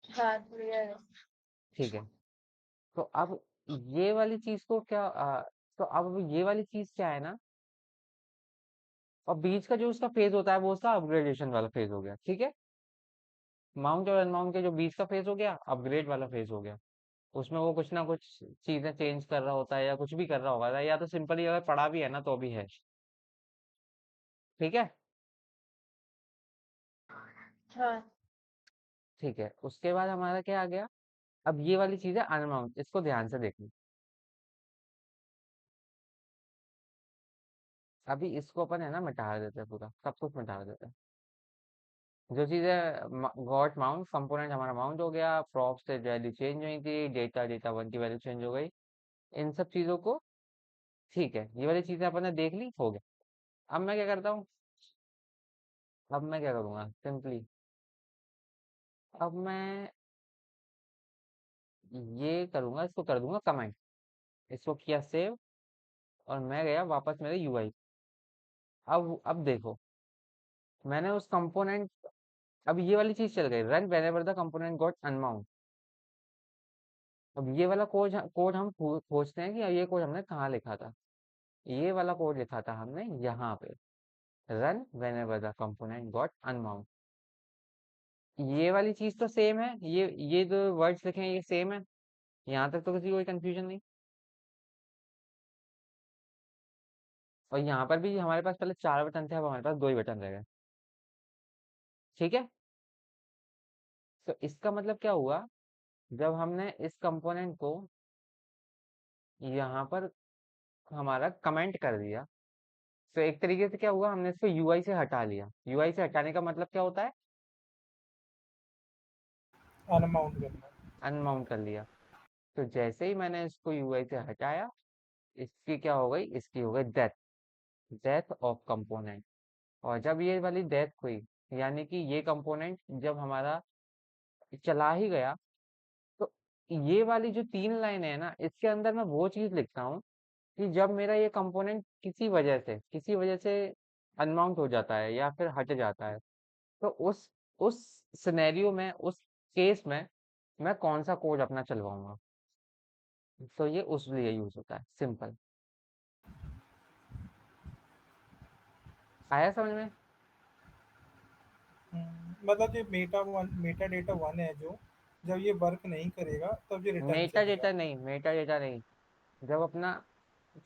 हाँ, क्लियर है। ठीक है। तो अब ये वाली चीज को क्या तो अब ये वाली चीज क्या है ना, और बीच का जो उसका फेज होता है वो उसका अपग्रेडेशन वाला फेज हो गया। ठीक है। माउंट और अनमाउंट के जो बीच का फेज हो गया, अपग्रेड वाला फेज हो गया। उसमें वो कुछ ना कुछ चीजें चेंज कर रहा होता है, या कुछ भी कर रहा होगा, या तो सिंपली अगर पढ़ा भी है ना तो भी है। ठीक है। हाँ। ठीक है, उसके बाद हमारा क्या आ गया? अब ये वाली चीज है अनमाउंट, इसको ध्यान से देखना। अभी इसको अपन है ना मिटा देते हैं, पूरा सब कुछ मिटा देते हैं। जो चीज़ें गॉट माउंट कंपोनेंट हमारा माउंट हो गया, प्रॉप से वैल्यू चेंज हुई थी, डेटा वन की वैल्यू चेंज हो गई, इन सब चीज़ों को ठीक है, ये वाली चीज़ें अपन ने देख ली, हो गया। अब मैं क्या करता हूँ, अब मैं क्या करूँगा सिंपली, अब मैं ये करूँगा, इसको कर दूंगा कमेंट, इसको किया सेव, और मैं गया वापस मेरे यूआई। अब देखो, मैंने उस कंपोनेंट, अब ये वाली चीज चल गई, run whenever the component got unmount. अब ये वाला कोड कोड हम खोजते हैं कि ये कोड हमने कहाँ लिखा था। ये वाला कोड लिखा था हमने यहाँ पे, run whenever the component got unmount. ये वाली चीज तो सेम है, ये जो वर्ड्स लिखे हैं ये सेम है, यहाँ तक तो किसी कोई कंफ्यूजन नहीं। और यहाँ पर भी हमारे पास पहले 4 बटन थे, अब हमारे पास 2 ही बटन रह गए। ठीक है, तो इसका मतलब क्या हुआ, जब हमने इस कंपोनेंट को यहाँ पर हमारा कमेंट कर दिया, तो एक तरीके से क्या हुआ, हमने इसको यूआई से हटा लिया। यूआई से हटाने का मतलब क्या होता है, अनमाउंट करना। अनमाउंट कर लिया। तो जैसे ही मैंने इसको यूआई से हटाया, इसकी क्या हो गई, इसकी हो गई डेथ, डेथ ऑफ कंपोनेंट। और जब ये वाली डेथ हुई, यानी कि ये कंपोनेंट जब हमारा चला ही गया, तो ये वाली जो 3 लाइन है ना, इसके अंदर मैं वो चीज लिखता हूँ कि जब मेरा ये कंपोनेंट किसी वजह से अनमाउंट हो जाता है या फिर हट जाता है, तो उस सिनेरियो में, उस केस में मैं कौन सा कोड अपना चलवाऊंगा। तो ये उस लिए यूज होता है, सिंपल। आया समझ में। मतलब ये मेटा डेटा वन है जो, जब ये वर्क नहीं करेगा तब ये रिटर्न मेटा चलेगा। डेटा नहीं, मेटा डेटा नहीं, जब अपना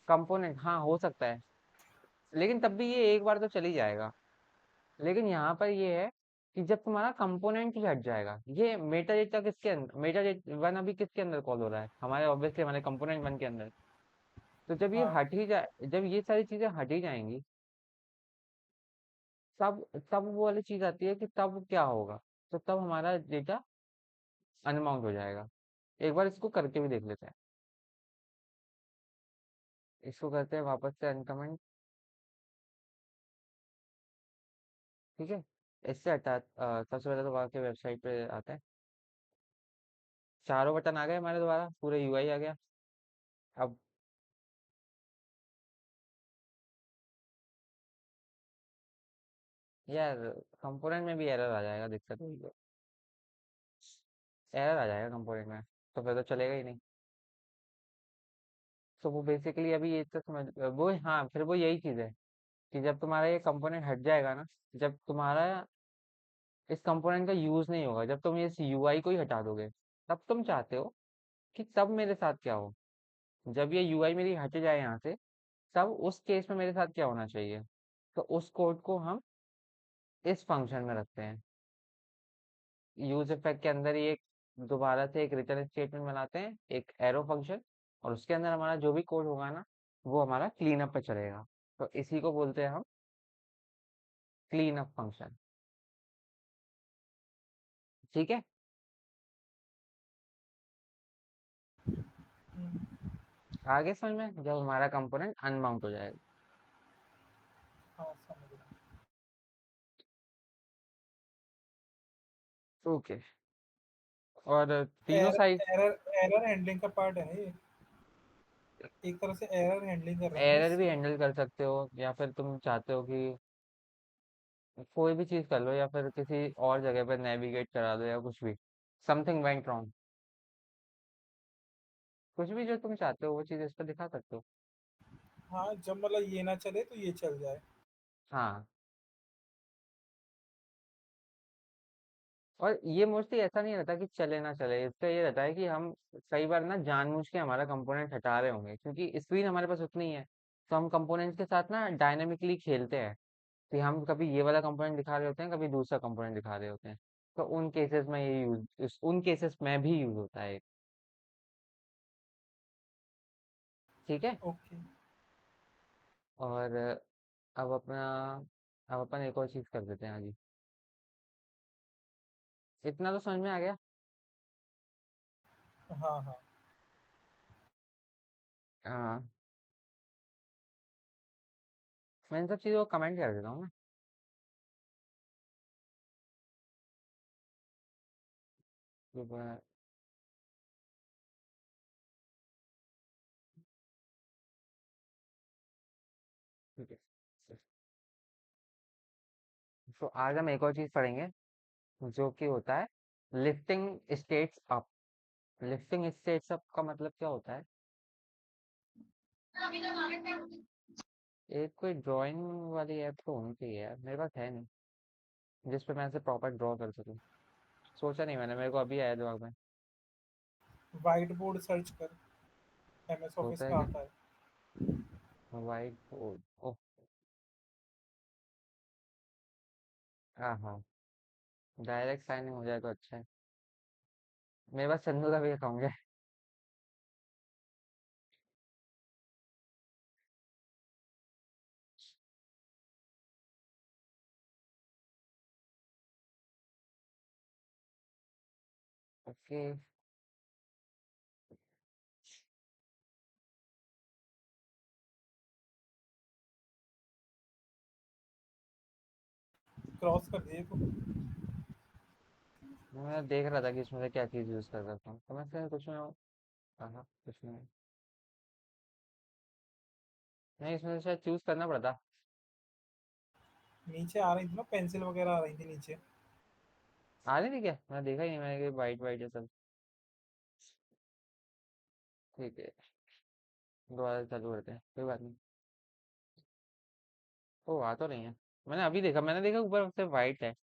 कंपोनेंट, हाँ हो सकता है, लेकिन तब भी ये एक बार तो चली जाएगा। लेकिन यहाँ पर ये है कि जब तुम्हारा कंपोनेंट ही हट जाएगा, ये मेटा डेटा किसके अंदर, मेटा वन अभी किसके अंदर कॉल हो रहा है, हमारे ऑब्वियसली हमारे कंपोनेंट वन के अंदर। तो जब ये हाँ। हट ही जाए, जब ये सारी चीजें हट ही जाएंगी, तब तब वो वाली चीज आती है कि तब क्या होगा, तो तब हमारा डेटा अनमाउंट हो जाएगा। एक बार इसको करके भी देख लेते हैं, इसको करते हैं वापस से अनकमेंट। ठीक है, इससे हटा सबसे पहले तो वहाँ के वेबसाइट पे आते हैं, चारों बटन आ गए हमारे द्वारा, पूरे यूआई आ गया। अब यार कंपोनेंट में भी एरर आ जाएगा, दिक्कत वही है, एरर आ जाएगा कंपोनेंट में, तो फिर तो चलेगा ही नहीं। तो वो बेसिकली अभी ये तो समझ वो, हाँ फिर वो यही चीज़ है कि जब तुम्हारा ये कंपोनेंट हट जाएगा ना, जब तुम्हारा इस कंपोनेंट का यूज नहीं होगा, जब तुम इस यूआई को ही हटा दोगे, तब तुम चाहते हो कि तब मेरे साथ क्या हो, जब ये यूआई मेरी हट जाए यहाँ से, तब उस केस में मेरे साथ क्या होना चाहिए। तो उस कोड को हम इस फंक्शन में रखते हैं, यूज इफेक्ट के अंदर ही एक दोबारा से एक रिटर्न स्टेटमेंट बनाते हैं, एक एरो फंक्शन, और उसके अंदर हमारा जो भी कोड होगा ना, वो हमारा क्लीन अप पे चलेगा। तो इसी को बोलते हैं हम क्लीन अप फंक्शन। ठीक है, हम्म, आगे समझ में, जब हमारा कंपोनेंट अनमाउंट हो जाएगा। हाँ समझ रहा ओके, और हूँ। तीनों साइड एरर एरर हैंडलिंग का पार्ट है ना ये, एक तरह से एरर हैंडलिंग कर रहे हैं ना एरर भी इससे। हैंडल कर सकते हो, या फिर तुम चाहते हो कि कोई भी चीज कर लो, या फिर किसी और जगह पर नेविगेट करा दो, या कुछ भी, समथिंग वेंट रॉन्ग, कुछ भी जो तुम चाहते हो वो चीज इस पर दिखा सकते हो। हाँ, जब मतलब ये ना चले तो ये चल जाए। हाँ, और ये मोस्टली ऐसा नहीं रहता कि चले ना चले, इसका ये रहता है कि हम कई बार ना जानबूझ के हमारा कंपोनेंट हटा रहे होंगे, क्योंकि स्क्रीन हमारे पास उतनी ही है, तो हम कंपोनेंट्स के साथ ना डायनेमिकली खेलते हैं, कि हम कभी ये वाला कंपोनेंट दिखा रहे होते हैं, कभी दूसरा कंपोनेंट दिखा रहे होते हैं। तो उन केसेस में ये उन केसेस में भी यूज होता है। ठीक है, ओके। और अब अपना अब अपन एक और चीज कर देते हैं। हाँ जी, इतना तो समझ में आ गया। हाँ हाँ। हाँ, मैं इन सब चीज़ों को कमेंट कर देता हूँ ना। कि ठीक है। तो आज हम एक और चीज़ पढ़ेंगे, जो कि होता है lifting states up. Lifting states up का मतलब क्या होता है? एक कोई ड्राइंग वाली ऐप तो होनी चाहिए यार, मेरे पास है नहीं, जिस पे मैं ऐसे प्रॉपर ड्रॉ कर सकूँ। सोचा नहीं मैंने, मेरे को अभी आया दिमाग में। व्हाइट बोर्ड सर्च कर, एमएस ऑफिस होता है में क्या? आता है। व्हाइट बोर्ड, ओह। हाँ हाँ, डायरेक्ट साइनिंग हो जाए तो अच्छा है। मेरे पास चंदू का भी अकाउंट है। ओके। क्रॉस कर दिए तो। मैं देख रहा था कि इसमें से क्या चीज़ यूज़ कर सकता हूँ, तो मैं से कुछ में हाँ हाँ, कुछ में नहीं, इसमें से शायद चूज़ करना पड़ता। नीचे आ रही थी ना, पेंसिल वगैरह आ रही थी नीचे। आ रही थी क्या? मैं देखा ही नहीं, मैंने कि वाइट वाइट है सब। ठीक है, दोबारा चालू करते हैं, कोई बात नहीं। ओ, आ तो नहीं है। मैंने देखा ऊपर से वाइट है।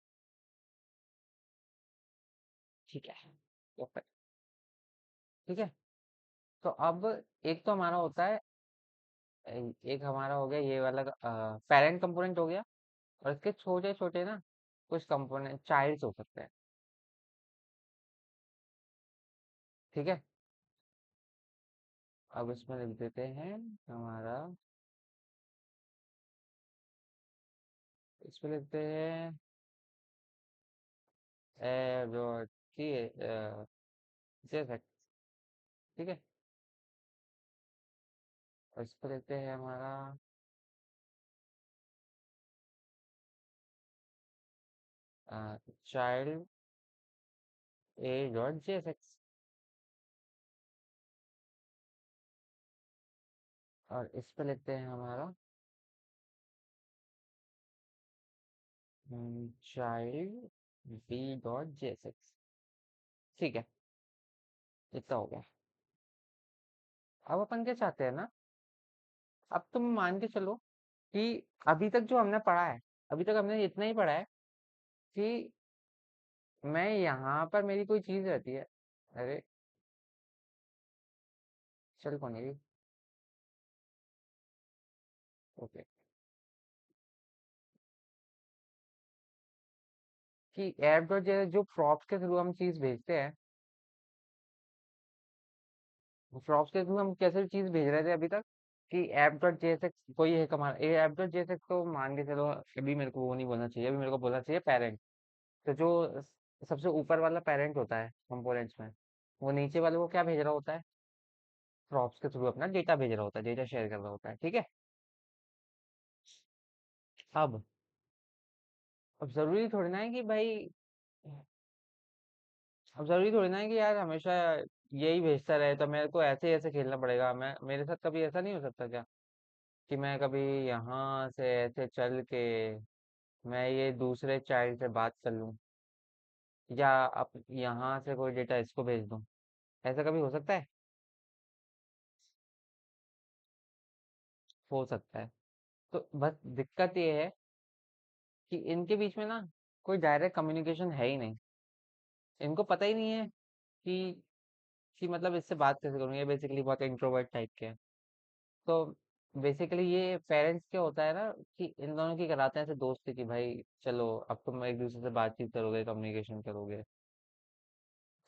ठीक है, ओके। ठीक है, तो अब एक तो हमारा होता है, एक हमारा हो गया ये वाला पेरेंट कंपोनेंट हो गया, और इसके छोटे छोटे ना कुछ कंपोनेंट चाइल्ड्स हो सकते हैं। ठीक है, अब इसमें लिख देते हैं हमारा, इसमें लिखते हैं जो JSX। ठीक है, और इस पर लिखते हैं हमारा चाइल्ड A.JSX, और इस पे लिखते हैं हमारा चाइल्ड B.JSX। ठीक है, इतना हो गया। अब अपन क्या चाहते हैं ना, अब तुम मान के चलो कि अभी तक जो हमने पढ़ा है, अभी तक हमने इतना ही पढ़ा है कि मैं यहाँ पर मेरी कोई चीज रहती है। अरे, चल कौन है? ओके, कि ऐप डॉट जो प्रॉप्स के थ्रू हम चीज भेजते हैं, प्रॉप्स के थ्रू हम कैसे चीज भेज रहे थे अभी तक, कि ऐप डॉट जेएसएक्स कोई है हमारा, ये ऐप डॉट जेएसएक्स को मान के चलो, अभी मेरे को वो नहीं बोलना चाहिए, अभी मेरे को बोलना चाहिए पेरेंट। तो जो सबसे ऊपर वाला पेरेंट होता है कंपोनेंट्स में, वो नीचे वाले को क्या भेज रहा होता है? प्रॉप्स के थ्रू अपना डेटा भेज रहा होता है, डेटा शेयर कर रहा होता है। ठीक है, अब अब जरूरी थोड़ी ना है कि भाई, अब जरूरी थोड़ी ना है कि यार हमेशा यही भेजता रहे, तो मेरे को ऐसे ऐसे खेलना पड़ेगा। मैं, मेरे साथ कभी ऐसा नहीं हो सकता क्या, कि मैं कभी यहाँ से ऐसे चल के मैं ये दूसरे चाइल्ड से बात कर लूँ, या अब यहाँ से कोई डेटा इसको भेज दूँ? ऐसा कभी हो सकता है? हो सकता है। तो बस दिक्कत ये है कि इनके बीच में ना कोई डायरेक्ट कम्युनिकेशन है ही नहीं। इनको पता ही नहीं है कि मतलब इससे बात कैसे करूँ, ये बेसिकली बहुत इंट्रोवर्ट टाइप के हैं। तो बेसिकली ये पेरेंट्स क्या होता है ना, कि इन दोनों की कराते हैं ऐसे दोस्ती, कि भाई चलो अब तुम एक दूसरे से बातचीत करोगे, कम्युनिकेशन करोगे,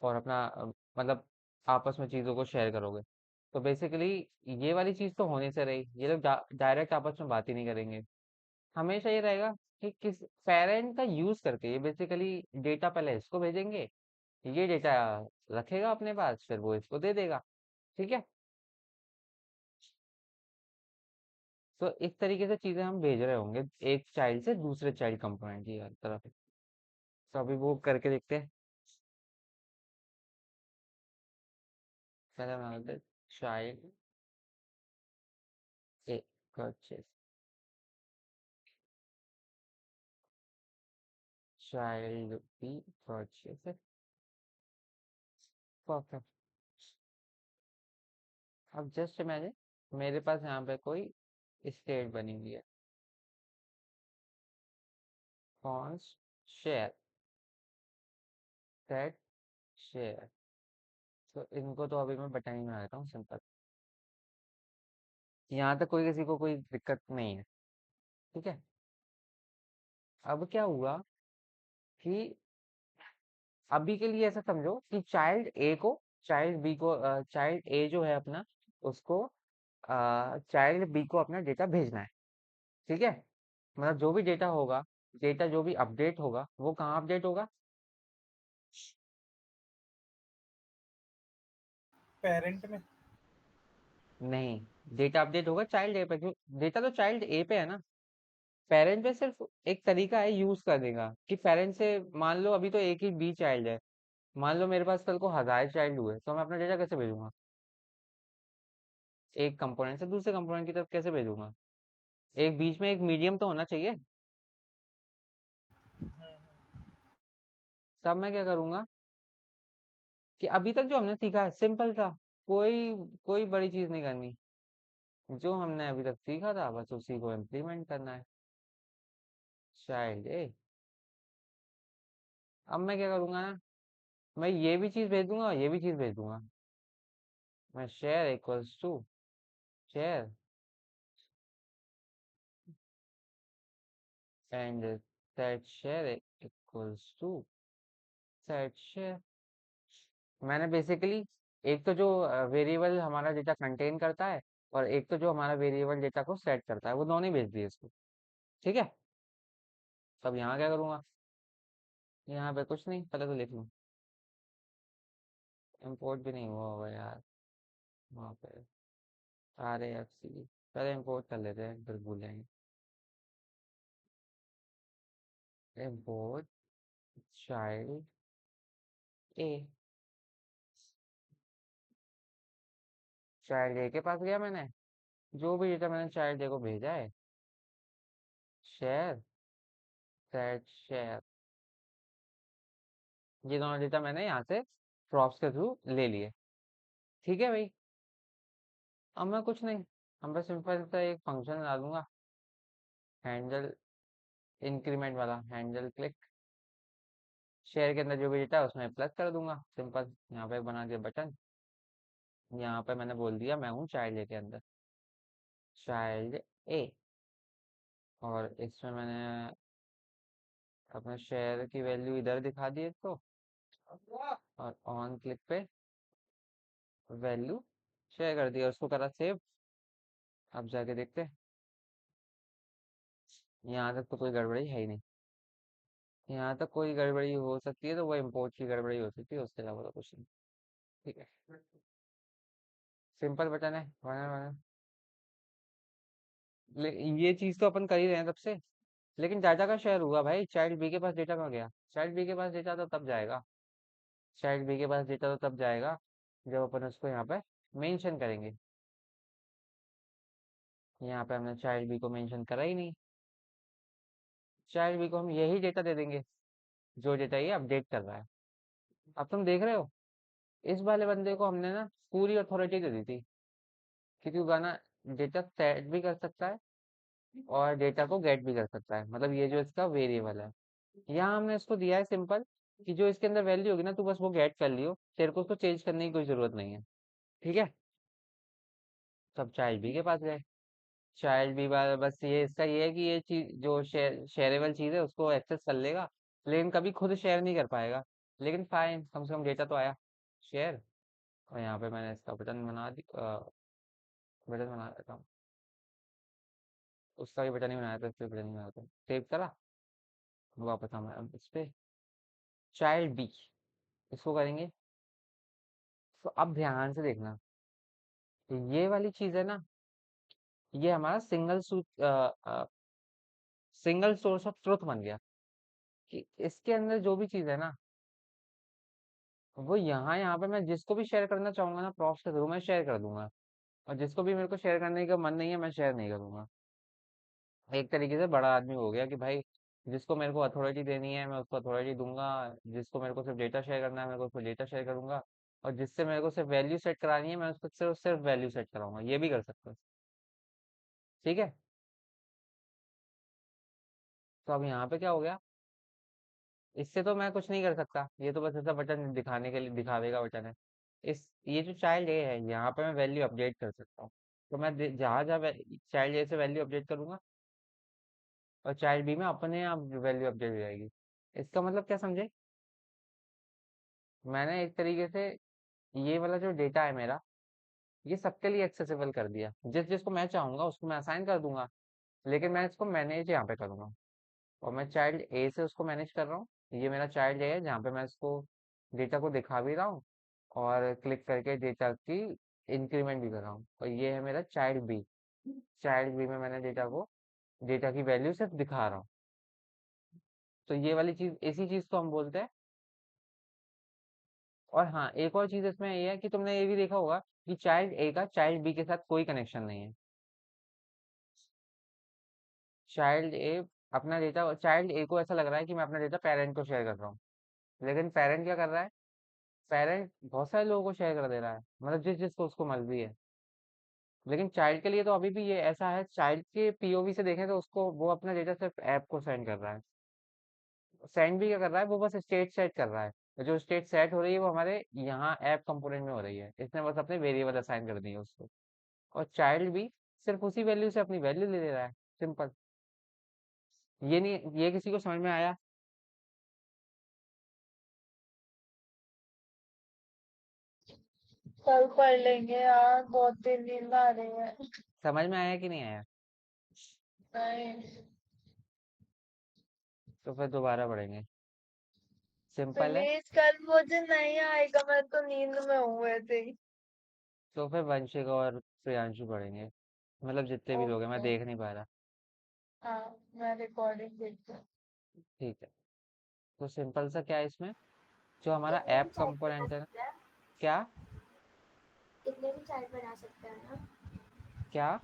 और अपना मतलब आपस में चीज़ों को शेयर करोगे। तो बेसिकली ये वाली चीज़ तो होने से रही, ये लोग डायरेक्ट आपस में बात ही नहीं करेंगे। हमेशा ये रहेगा कि किस पेरेंट का यूज करके ये बेसिकली डेटा पहले इसको भेजेंगे, ये डेटा रखेगा अपने पास, फिर वो इसको दे देगा। ठीक है, तो इस तरीके से चीजें हम भेज रहे होंगे एक चाइल्ड से दूसरे चाइल्ड कंपोनेंट की तरफ। तो अभी वो करके देखते हैं। पहले बनाते child a purchase, child B purchase, perfect. अब जस्ट इमेजिन मेरे पास यहाँ पे कोई स्टेट बनी हुई है, कॉन्स शेयर, सेट शेयर। तो इनको तो अभी मैं बटन ही बना देता हूँ सिंपल। यहाँ तक कोई किसी को कोई दिक्कत नहीं है। ठीक है, अब क्या हुआ कि अभी के लिए ऐसा समझो कि चाइल्ड बी को चाइल्ड ए जो है अपना, उसको चाइल्ड बी को अपना डेटा भेजना है। ठीक है, मतलब जो भी डेटा होगा, डेटा जो भी अपडेट होगा वो कहाँ अपडेट होगा? पेरेंट में। नहीं, डेटा अपडेट होगा चाइल्ड ए पे, क्यों? डेटा तो चाइल्ड ए पे है ना। पेरेंट पे सिर्फ एक तरीका है यूज करने का कि पेरेंट से, मान लो अभी तो एक ही बी चाइल्ड है, मान लो मेरे पास कल को 1000 चाइल्ड हुए, तो मैं अपना डेटा कैसे भेजूंगा? एक कंपोनेंट से दूसरे कंपोनेंट की तरफ कैसे भेजूंगा? एक बीच में एक मीडियम तो होना चाहिए। तब मैं क्या करूंगा कि अभी तक जो हमने सीखा है सिंपल था, कोई कोई बड़ी चीज नहीं करनी। जो हमने अभी तक सीखा था बस उसी को इम्प्लीमेंट करना है। चाइल्ड ए, अब मैं क्या करूंगा ना, मैं ये भी चीज भेज दूंगा और ये भी चीज भेज दूंगा। मैं share equals to share and set share equals to set share. मैंने बेसिकली एक तो जो वेरिएबल हमारा डेटा कंटेन करता है, और एक तो जो हमारा वेरिएबल डेटा को सेट करता है, वो दोनों ही भेज दिए इसको। ठीक है, तब यहाँ क्या करूँगा? यहाँ पे कुछ नहीं, पहले तो लिख लूँ। इम्पोर्ट भी नहीं हुआ होगा यार वहाँ पे, RAFC। पहले इम्पोर्ट कर लेते हैं, फिर भूलेंगे। Import child a, child a के पास गया मैंने, जो भी डेटा मैंने चाइल्ड ए को भेजा है, शेयर सेट शेयर, ये दोनों डेटा मैंने यहाँ से प्रॉप्स के थ्रू ले लिए। ठीक है भाई, अब मैं कुछ नहीं, हम बस सिंपल सा एक फंक्शन बना दूंगा, हैंडल इंक्रीमेंट वाला, हैंडल क्लिक, शेयर के अंदर जो भी डेटा है उसमें प्लस कर दूंगा सिंपल। यहाँ पे बना दिया बटन, यहाँ पे मैंने बोल दिया मैं हूँ चाइल्ड ए के अंदर, चाइल्ड ए। और इसमें मैंने अपने शेयर की वैल्यू इधर दिखा दी इसको, और ऑन क्लिक पे वैल्यू शेयर कर दिया, उसको करा सेव। अब जाके देखते हैं, यहाँ तक तो कोई गड़बड़ी है ही नहीं। यहाँ तक कोई गड़बड़ी हो सकती है तो वो इम्पोर्ट की गड़बड़ी हो सकती है, उसके अलावा तो कुछ नहीं। ठीक है, सिंपल बटन है, बना बना। ये चीज तो अपन कर ही रहे हैं तब से, लेकिन डाटा का शेयर हुआ भाई, चाइल्ड बी के पास डेटा कहाँ गया? चाइल्ड बी के पास डेटा तो तब जाएगा, चाइल्ड बी के पास डेटा तो तब जाएगा जब अपन उसको यहाँ पे मेंशन करेंगे। यहाँ पे हमने चाइल्ड बी को मेंशन करा ही नहीं, चाइल्ड बी को हम यही डेटा दे देंगे जो डेटा ये अपडेट कर रहा है। अब तुम देख रहे हो, इस वाले बंदे को हमने ना पूरी अथॉरिटी दे दी थी, क्योंकि वो गाना डेटा सेट भी कर सकता है और डेटा को गेट भी कर सकता है, मतलब ये जो इसका वेरिएबल है। यहाँ हमने इसको दिया है सिंपल कि जो इसके अंदर वैल्यू होगी ना, तू बस वो गेट कर लियो, तेरे को उसको चेंज करने की कोई जरूरत नहीं है। ठीक है, सब चाइल्ड बी के पास गए, चाइल्ड बी बस ये इसका ये है कि ये चीज जो शेयरेबल चीज है उसको एक्सेस कर लेगा, लेकिन कभी खुद शेयर नहीं कर पाएगा। लेकिन फाइन, कम से कम डेटा तो आया शेयर। और यहाँ पे मैंने इसका बटन बना देता हूँ। उसका भी बटन नहीं बनाया था, इस पे बटन नहीं बनाया था, सेव करा। वापस हम अब इस पे चाइल्ड बी, इसको करेंगे। तो अब ध्यान से देखना, ये वाली चीज है ना, ये हमारा सिंगल सोर्स ऑफ ट्रुथ बन गया, कि इसके अंदर जो भी चीज है ना, वो यहाँ यहाँ पे मैं जिसको भी शेयर करना चाहूंगा ना प्रॉप्स के थ्रू मैं शेयर कर दूंगा, और जिसको भी मेरे को शेयर करने का मन नहीं है मैं शेयर नहीं करूंगा। एक तरीके से बड़ा आदमी हो गया कि भाई जिसको मेरे को अथॉरिटी देनी है मैं उसको अथॉरिटी दूंगा, जिसको मेरे को सिर्फ डेटा शेयर करना है मेरे को उसको डेटा शेयर करूंगा, और जिससे मेरे को सिर्फ वैल्यू सेट करानी है मैं उसको सिर्फ सिर्फ वैल्यू सेट कराऊंगा, ये भी कर सकता हूँ। ठीक है। तो अब यहाँ पे क्या हो गया, इससे तो मैं कुछ नहीं कर सकता, ये तो बस ऐसा बटन दिखाने के लिए दिखावे का बटन है। इस ये जो चाइल्ड ए है यहाँ पे मैं वैल्यू अपडेट कर सकता हूँ। तो मैं जहाँ जहाँ चाइल्ड ए से वैल्यू अपडेट करूंगा, और चाइल्ड बी में अपने आप वैल्यू अपडेट हो जाएगी। इसका मतलब क्या समझे, मैंने एक तरीके से ये वाला जो डेटा है मेरा, ये सबके लिए एक्सेसिबल कर दिया, जिस जिसको मैं चाहूंगा उसको मैं असाइन कर दूंगा, लेकिन मैं इसको मैनेज यहाँ पे करूंगा। और मैं चाइल्ड ए से उसको मैनेज कर रहा हूँ, ये मेरा चाइल्ड ए है जहाँ पे मैं इसको डेटा को दिखा भी रहा हूँ, और क्लिक करके डेटा की इंक्रीमेंट भी कर रहा हूँ। और ये है मेरा चाइल्ड बी, चाइल्ड बी में मैंने डेटा की वैल्यू सिर्फ दिखा रहा हूँ। तो ये वाली चीज, इसी चीज को हम बोलते हैं। और हाँ, एक और चीज इसमें ये है कि तुमने ये भी देखा होगा कि चाइल्ड ए का चाइल्ड बी के साथ कोई कनेक्शन नहीं है। चाइल्ड ए अपना डेटा, चाइल्ड ए को ऐसा लग रहा है कि मैं अपना डेटा पेरेंट को शेयर कर रहा हूँ, लेकिन पेरेंट क्या कर रहा है, पेरेंट बहुत सारे लोगों को शेयर कर दे रहा है, मतलब जिस जिसको उसको मर्जी है। लेकिन चाइल्ड के लिए तो अभी भी ये ऐसा है, चाइल्ड के पीओवी से देखें तो उसको वो अपना डेटा सिर्फ ऐप को सेंड कर रहा है। सेंड भी क्या कर रहा है, वो बस स्टेट सेट कर रहा है, और जो स्टेट सेट हो रही है वो हमारे यहाँ ऐप कंपोनेंट में हो रही है, इसने बस अपने वेरिएबल असाइन कर दी है उसको। और चाइल्ड भी सिर्फ उसी वैल्यू से अपनी वैल्यू ले ले रहा है, सिंपल। ये नहीं, ये किसी को समझ में आया? कल पढ़ लेंगे यार, बहुत दिन नींद आ रही है। समझ में आया कि नहीं आया? नहीं, तो फिर दोबारा पढ़ेंगे, सिंपल है। प्लीज कल मुझे नहीं आएगा, मैं तो नींद में हूँ वैसे ही। तो फिर वंशिका और प्रियांशु पढ़ेंगे, मतलब जितने भी लोग हैं, मैं ओके। देख नहीं पा रहा। हाँ, मैं रिकॉर्डिंग देखती हूँ। ठीक है। तो सिंपल सा क्या है इसमें, जो हमारा कितने भी ऐप चाइल्ड बना कंपोनेंट है ना। सकते हैं, क्या? कितने भी चाइल्ड बना सकते हैं ना, क्या?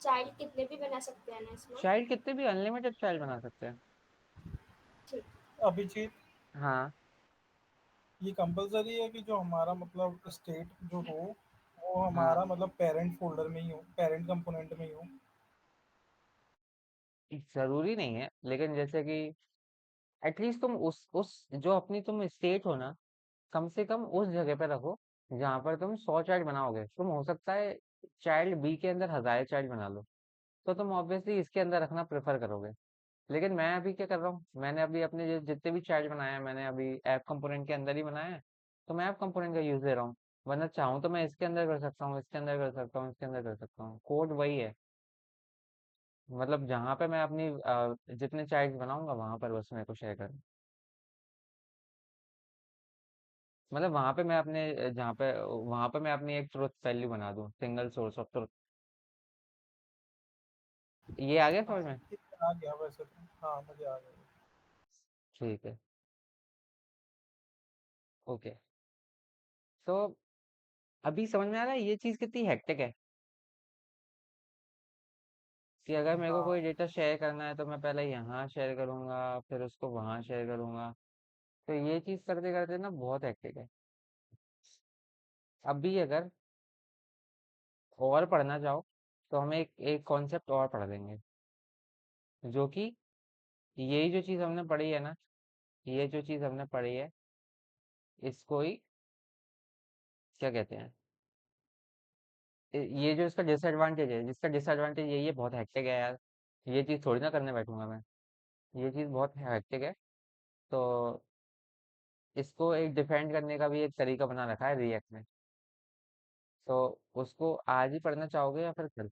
चाइल्ड कितने भी बना सकते हैं ना इसमें। चाइल्ड कितने भी अनलिमिटेड चाइल्ड बना सकते हैं। ठीक। अभिजीत, हाँ। ये कंपलसरी है कि जो हमारा मतलब स्टेट जो हो वो हाँ, हमारा मतलब पेरेंट फोल्डर में ही हो, पेरेंट कंपोनेंट में ही हो। जरूरी नहीं है, लेकिन जैसे कि एटलीस्ट तुम उस जो अपनी तुम स्टेट हो ना, कम से कम उस जगह पे रखो जहाँ पर तुम 100 चाइल्ड बनाओगे। तुम हो सकता है चाइल्ड बी के अंदर 1000 चाइल्ड बना लो, तो तुम ऑब्वियसली इसके अंदर रखना प्रेफर करोगे। लेकिन मैं अभी क्या कर रहा हूँ, मैंने अभी अपने जितने भी चाइल्ड बनाए हैं मैंने अभी ऐप कंपोनेंट के अंदर ही बनाए हैं, तो मैं ऐप कंपोनेंट का यूज दे रहा हूँ। वरना चाहूँ तो मैं इसके अंदर कर सकता हूँ, इसके अंदर कर सकता हूँ, इसके अंदर कर सकता हूँ, कोड वही है। मतलब जहाँ पे मैं अपनी जितने चाइल्ड बनाऊंगा वहां पर बस मेरे को शेयर करूँ, मतलब वहां पे मैं अपने जहाँ पे वहां पे मैं अपनी एक ट्रुथ वैल्यू बना दूँ, सिंगल सोर्स ऑफ ट्रुथ। ये आ गया हाँ, समझ में? ये आ गया वैसे तो, हाँ मुझे आ गया। ठीक है। ओके। तो अभी समझ में आ रहा है ये चीज कितनी हेक्टिक है, कि अगर मेरे को कोई हाँ, डेटा शेयर करना है तो मैं पहले यहाँ शेयर करूंगा, फिर उसको वहां शेयर करूंगा। तो ये चीज करते करते ना बहुत हेक्टिक है। अभी अगर और पढ़ना चाहो तो हम एक एक कॉन्सेप्ट और पढ़ देंगे, जो कि यही जो चीज हमने पढ़ी है ना, ये जो चीज हमने पढ़ी है इसको ही क्या कहते हैं, ये जो इसका डिसएडवांटेज है, जिसका डिसएडवांटेज यही है, बहुत हेक्टिक है यार, ये चीज थोड़ी ना करने बैठूंगा मैं, ये चीज बहुत हेक्टिक है। तो इसको एक डिफेंड करने का भी एक तरीका बना रखा है रिएक्ट में। तो उसको आज ही पढ़ना चाहोगे या फिर कल?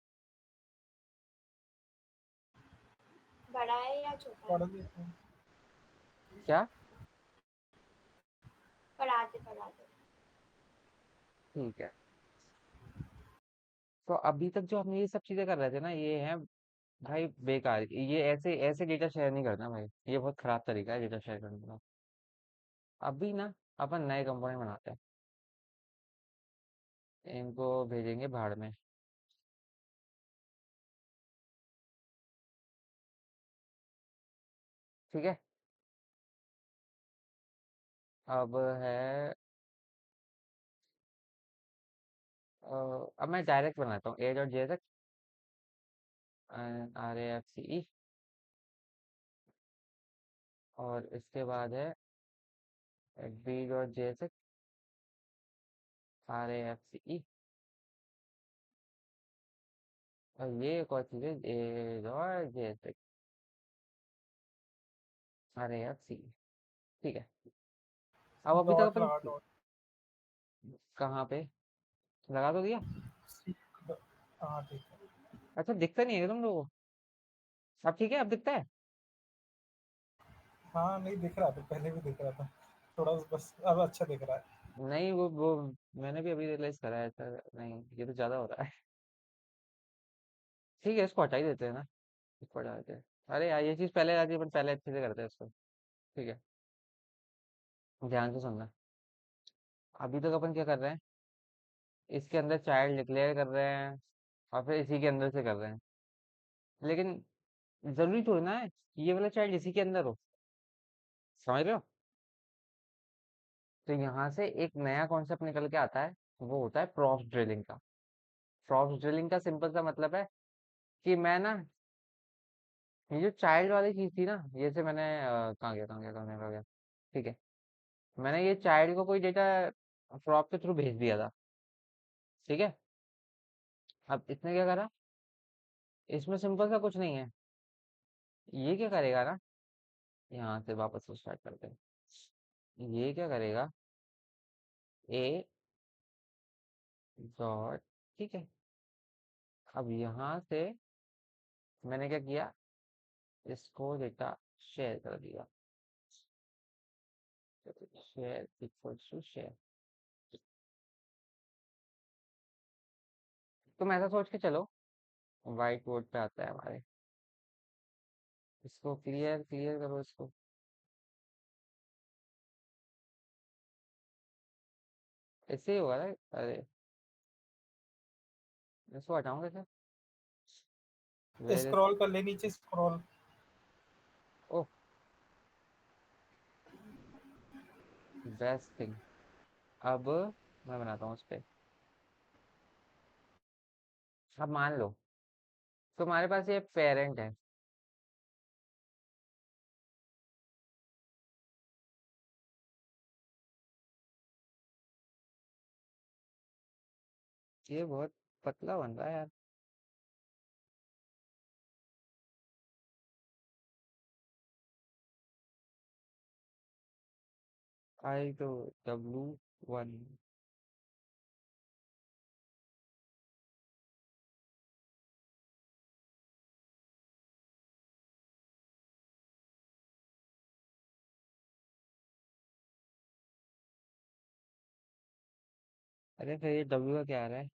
बड़ा है या छोटा पढ़ है? लेते हैं। क्या? पढ़ा दे। ठीक है। तो अभी तक जो हम ये सब चीजें कर रहे थे ना, ये है भाई बेकार। ये ऐसे ऐसे डेटा शेयर नहीं करना भाई, ये बहुत खराब तरीका है डेटा शेयर करने का। अभी ना अपन नए कंपोनेंट बनाते हैं, इनको भेजेंगे भाड़ में। ठीक है। अब है अब मैं डायरेक्ट बनाता हूँ ए डॉट जे तक आर ए एफ सी ई, और इसके बाद है बी डॉट जे तक आर ए एफ सी ई, और ये एक और चीज़ है ए डॉट जे तक आर ए एफ सी ई। ठीक है। अब अभी तक डॉट अपन लगा डॉट। कहाँ पे लगा तो दिया? हाँ ठीक है। अच्छा, दिखता नहीं है तुम लोगों को? अब ठीक है, अब दिखता है। हाँ नहीं दिख रहा था, पहले भी दिख रहा था थोड़ा, बस अब अच्छा दिख रहा है। नहीं, वो मैंने भी अभी रियलाइज करा है, ऐसा नहीं, ये तो ज्यादा हो रहा है। ठीक है, इसको हटा ही देते हैं ना, इसको हटा देते हैं। अरे यार, ये चीज पहले आती है, पर पहले अच्छे से करते हैं इसको। ठीक है, ध्यान से सुनना। अभी तक अपन क्या कर रहे हैं, इसके अंदर चाइल्ड डिक्लेयर कर रहे हैं, और फिर इसी के अंदर से कर रहे हैं। लेकिन जरूरी थोड़ी ना है कि ये वाला चाइल्ड इसी के अंदर हो, समझ रहे हो? तो यहाँ से एक नया कॉन्सेप्ट निकल के आता है, वो होता है प्रॉप्स ड्रिलिंग का। प्रॉप्स ड्रिलिंग का सिंपल सा मतलब है कि मैं ना, ये जो चाइल्ड वाली चीज थी ना, जैसे मैंने कहाँ गया, ठीक है, मैंने ये चाइल्ड को कोई डेटा प्रॉप के थ्रू भेज दिया था। ठीक है। अब इसने क्या करा, इसमें सिंपल सा कुछ नहीं है। ये क्या करेगा ना, यहाँ से वापस से स्टार्ट करते हैं। ये क्या करेगा, ए डॉट, ठीक है। अब यहाँ से मैंने क्या किया, इसको डेटा शेयर कर दिया, शेयर इक्वल्स टू शेयर। तुम ऐसा सोच के चलो, व्हाइट बोर्ड पे आता है हमारे, इसको क्लियर क्लियर करो इसको। ऐसे ही होगा ना? अरे, इसको हटाऊं कैसे? वेयर, स्क्रॉल कर ले नीचे, स्क्रॉल। ओह, बेस्ट थिंग। अब मैं बनाता हूँ उस पे। अब मान लो तुम्हारे पास ये पेरेंट है, ये बहुत पतला बन रहा है यार। आई तो W1, अरे फिर ये W का क्या आ रहा है?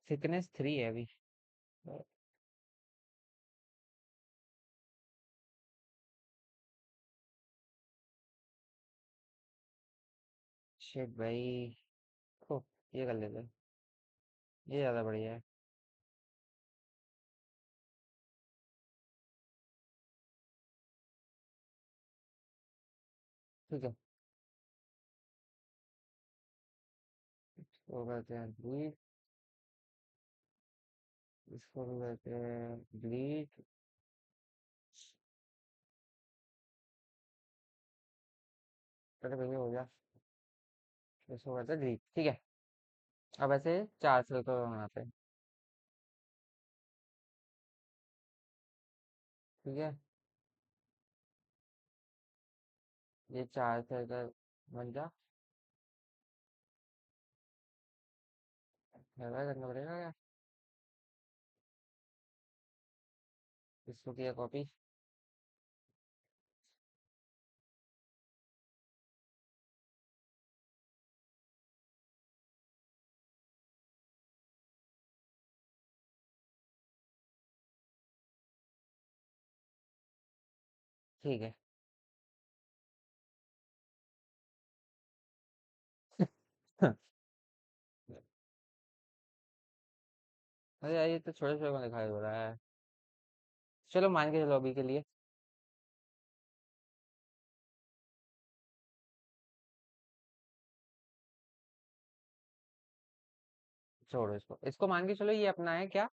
थिकनेस 3 है अभी। शिट भाई, ओ, ये कर लेते हैं, ये ज्यादा बढ़िया है। ठीक है, तो करते हैं डिलीट, इसको भी करते हैं डिलीट। अरे भैया हो जा, इसको करते हैं डिलीट। ठीक है। अब ऐसे 4 सर्कल बनाते हैं। ठीक है, ये 4 सर्कल बन जा, ऐसा करना पड़ेगा क्या? इसको किया कॉपी। ठीक है। अरे यार ये तो छोटे छोटे को दिखाई दे रहा है। चलो मान के चलो अभी के लिए। छोड़ो इसको, इसको मान के चलो ये अपना है क्या,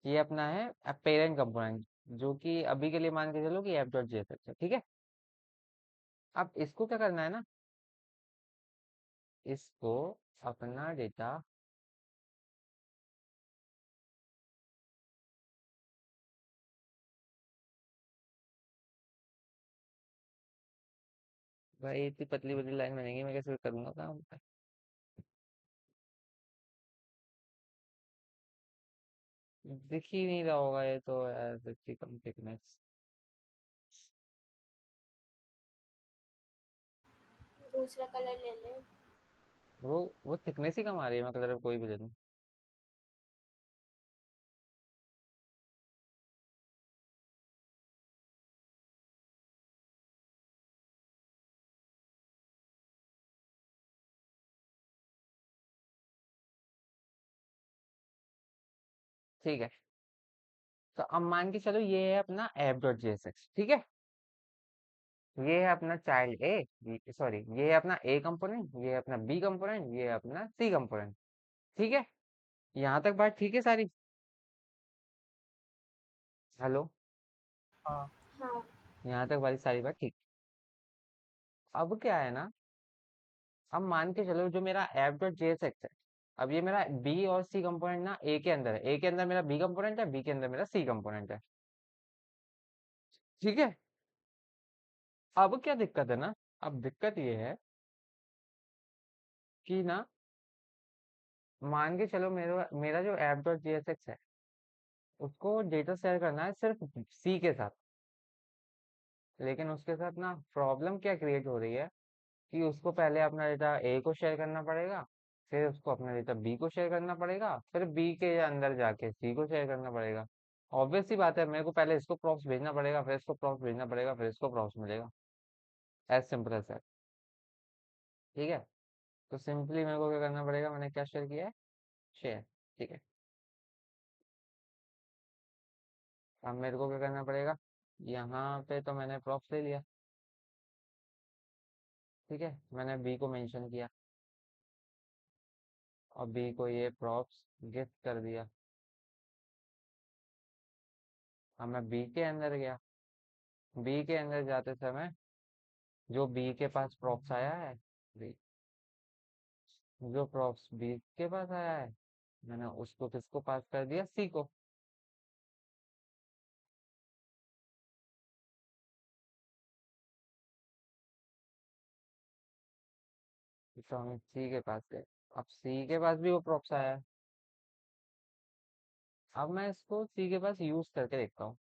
ये अपना है पेरेंट कंपोनेंट, जो कि अभी के लिए मान के चलो कि एफ डॉट जेएसएक्स है, ठीक है। अब इसको क्या करना है ना, इसको अपना डेटा भाई इतनी पतली पतली लाइन बनेगी, मैं कैसे करूंगा काम। दिख ही नहीं रहा होगा ये तो यार, इतनी कम थिकनेस। दूसरा कलर ले ले। वो थिकनेस ही कम आ रही है, मैं कलर कोई भी ले लूं। ठीक है, तो अब मान के चलो ये है अपना एफ डॉट जेएसएक्स, ठीक है। ये है अपना चाइल्ड ए, सॉरी ये है अपना ए कंपोनेंट, ये है अपना बी कंपोनेंट, ये है अपना सी कंपोनेंट, ठीक है। यहाँ तक बात ठीक है सारी। हेलो। हाँ। हाँ। यहाँ तक वाली सारी बात ठीक। अब क्या है ना, अब मान के चलो जो मेरा एफ डॉट जेएसएक्स है, अब ये मेरा बी और सी कंपोनेंट ना ए के अंदर है, ए के अंदर मेरा बी कंपोनेंट है, बी के अंदर मेरा सी कंपोनेंट है, ठीक है। अब क्या दिक्कत है ना, अब दिक्कत ये है कि ना, मान के चलो मेरा मेरा जो एप डॉट जेएसएक्स है, उसको डेटा शेयर करना है सिर्फ सी के साथ। लेकिन उसके साथ ना प्रॉब्लम क्या क्रिएट हो रही है कि उसको पहले अपना डेटा ए को शेयर करना पड़ेगा, फिर उसको अपना डेटा बी को शेयर करना पड़ेगा, फिर बी के अंदर जाके सी को शेयर करना पड़ेगा। ऑब्वियस सी बात है, मेरे को पहले इसको प्रॉप्स भेजना पड़ेगा, फिर इसको प्रॉप्स भेजना पड़ेगा, फिर इसको प्रॉप्स मिलेगा। एज सिंपल एज दैट, ठीक है। तो सिंपली मेरे को क्या करना पड़ेगा, मैंने क्या शेयर किया है, शेयर, ठीक है। अब मेरे को क्या करना पड़ेगा, यहाँ पे तो मैंने प्रॉप्स ले लिया, ठीक है, मैंने बी को मेंशन किया और बी को ये प्रॉप्स गिफ्ट कर दिया। अब मैं बी के अंदर गया, बी के अंदर जाते समय जो बी के पास प्रॉप्स आया है, बी जो प्रॉप्स बी के पास आया है, मैंने उसको किसको पास कर दिया, सी को। तो हम सी के पास गए, अब सी के पास भी वो प्रॉप्स आया है। अब मैं इसको सी के पास यूज करके देखता हूँ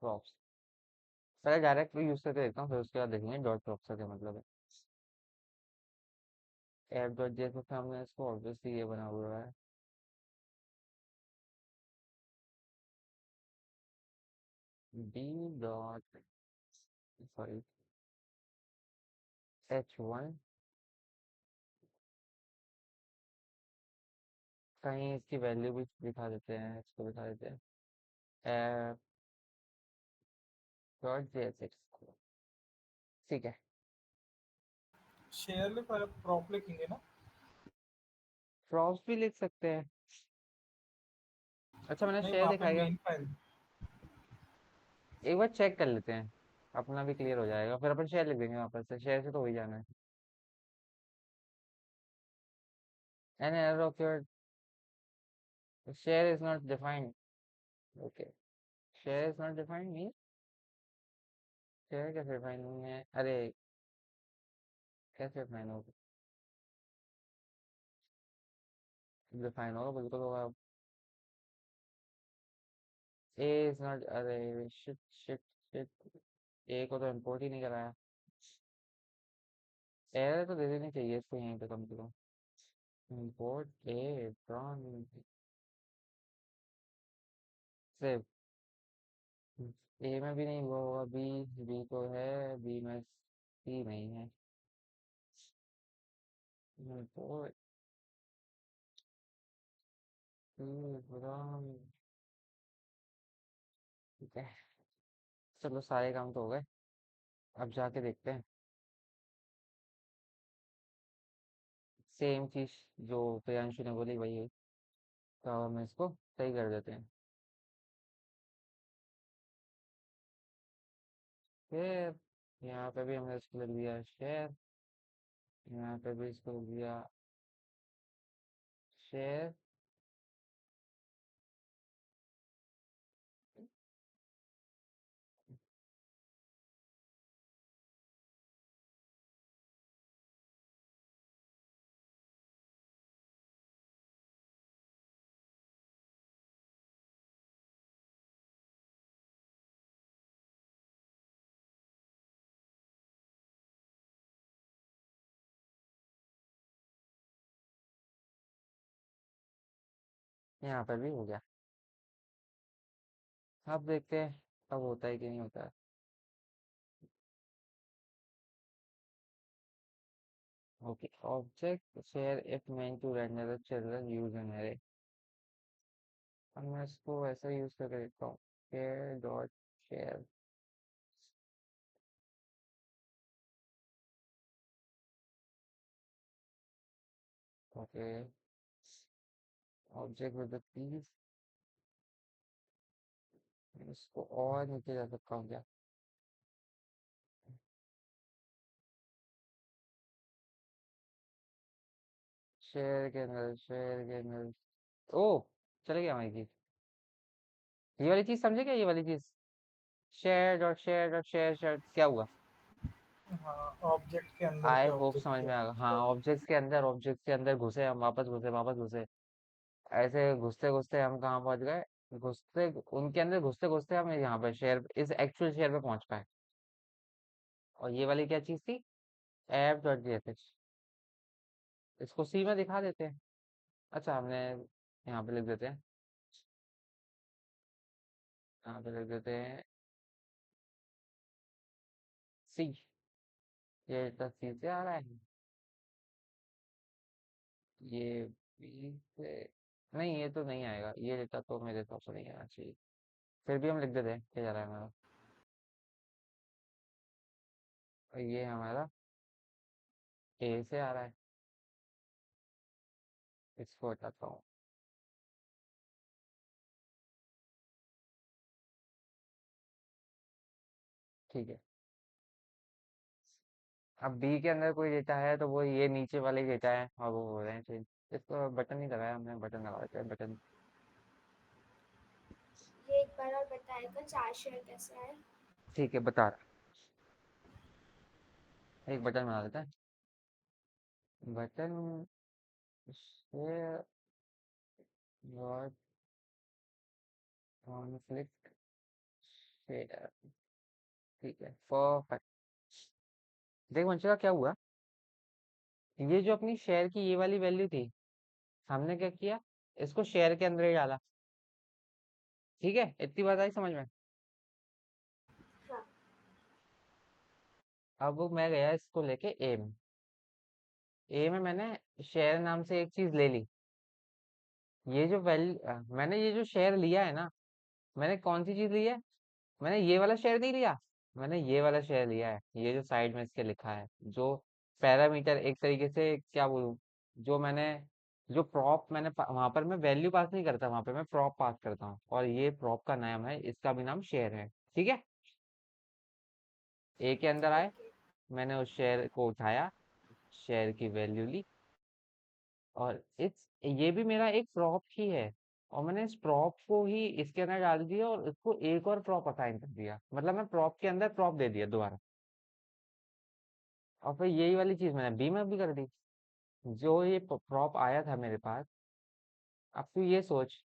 प्रॉप्स, पहले डायरेक्ट यूज करके देखता हूँ, फिर उसके बाद देखेंगे डॉट प्रॉप्स का क्या मतलब है। एफ डॉट जेएस में हमने इसको ऑब्वियसली ये बना हुआ है, बी डॉट, सॉरी, h1, कहीं इसकी वैल्यू भी दिखा देते हैं, इसको दिखा देते हैं, एफ डॉट जेएसएक्स, ठीक है। शेयर में प्रॉप लिखेंगे ना। प्रॉप्स भी लिख सकते हैं। अच्छा मैंने नहीं, शेयर वहाँ पे दिखाएगा, मेन फाइल। एक बार चेक कर लेते हैं, अपना भी क्लियर हो जाएगा, फिर अपन शेयर लिख देंगे वापस से, शेयर से तो हो ही जाना है। An error of your share is not defined, okay. Share is not defined mean, share कैसे डिफाइन नहीं है, अरे कैसे डिफाइन होगा, डिफाइन होगा बिल्कुल होगा। ए इज नॉट, अरे शिट शिट शिट, ए को तो इम्पोर्ट ही नहीं कराया। एरर तो दे देनी चाहिए इसको यहीं पे कम से कम। Import A from save. A में भी नहीं हुआ होगा, बी, बी तो है, बी में सी नहीं है। इम्पोर्ट ए फ्रॉम, ठीक है। चलो सारे काम तो हो गए, अब जाके देखते हैं। सेम चीज जो प्रियांशु ने बोली वही है, तो हम इसको सही कर देते हैं। फिर यहाँ पे भी हमने इसको लिख दिया शेयर, यहाँ पे भी इसको लिख दिया शेयर। यहाँ पे भी हो गया। अब देखते हैं अब होता है कि नहीं होता है। Okay, object share if meant to render the children use an array। अब मैं इसको ऐसा यूज करके देखता हूँ, share dot share. Okay, object with the piece, इसको और नीचे जा सकता हूँ क्या? शेयर के अंदर, ओ चले गया हमारी चीज। ये वाली चीज समझे क्या, ये वाली चीज? शेयर डॉट शेयर शेयर क्या हुआ? हाँ, ऑब्जेक्ट के अंदर आई के होप ऑब्जेक्ट समझ के में आ गया। हाँ, अंदर। ऑब्जेक्ट्स के अंदर घुसे हम, वापस घुसे। ऐसे घुसते घुसते हम कहाँ पहुंच गए? घुसते उनके अंदर घुसते घुसते हम यहाँ पे शेयर, इस एक्चुअल शेयर पे पहुंच पाए। और ये वाली क्या चीज थी? App dot jsh। इसको सी में दिखा देते हैं। अच्छा, हमने यहाँ पे लिख देते हैं, यहाँ पे लिख देते हैं सी। ये तो सी से आ रहा है, ये बी से नहीं, ये तो नहीं आएगा, ये डेटा तो मेरे हिसाब से नहीं आना चाहिए। फिर भी हम लिख देते हैं क्या जा रहा है हमारा। और ये हमारा ए से आ रहा है, इसको हटाता हूँ। ठीक है, अब बी के अंदर कोई डेटा है तो वो ये नीचे वाले डेटा है और वो हो रहे हैं चेंज। इसको बटन नहीं लगाया हमने, बटन लगा देते हैं बटन। ये एक बार और बताएगा चार शेयर कैसे आए? ठीक है, बता रहा, एक बटन बना देते हैं। Button share dot conflict share, ठीक है, परफेक्ट। देख वंशिका क्या हुआ, ये जो अपनी शेयर की ये वाली वैल्यू थी, हमने क्या किया, इसको शेयर के अंदर ही डाला। ठीक है, इतनी बात आई समझ में? हाँ। अब मैं गया इसको लेके ए में, ए में मैंने शेयर नाम से एक चीज ले ली। ये जो मैंने ये जो शेयर लिया है ना, मैंने कौन सी चीज ली है? मैंने ये वाला शेयर नहीं लिया, मैंने ये वाला शेयर लिया है, ये जो साइड में इसके लिखा है, जो पैरामीटर एक तरीके से क्या बोलूं, जो मैंने जो प्रॉप मैंने वहां पर मैं वैल्यू पास नहीं करता, वहां पे मैं प्रॉप पास करता हूँ, और ये प्रॉप का नाम है, इसका भी नाम शेयर है। ठीक है, ए के अंदर आए, ओके। मैंने उस शेयर को उठाया, शेयर की वैल्यू ली, और इस ये भी मेरा एक प्रॉप ही है, और मैंने इस प्रॉप को ही इसके अंदर डाल दिया और इसको एक और प्रॉप असाइन कर दिया, मतलब मैं प्रॉप के अंदर प्रॉप दे दिया दोबारा। और फिर यही वाली चीज मैंने बी में भी कर दी, जो ये प्रॉप आया था मेरे पास। अब तू ये सोच,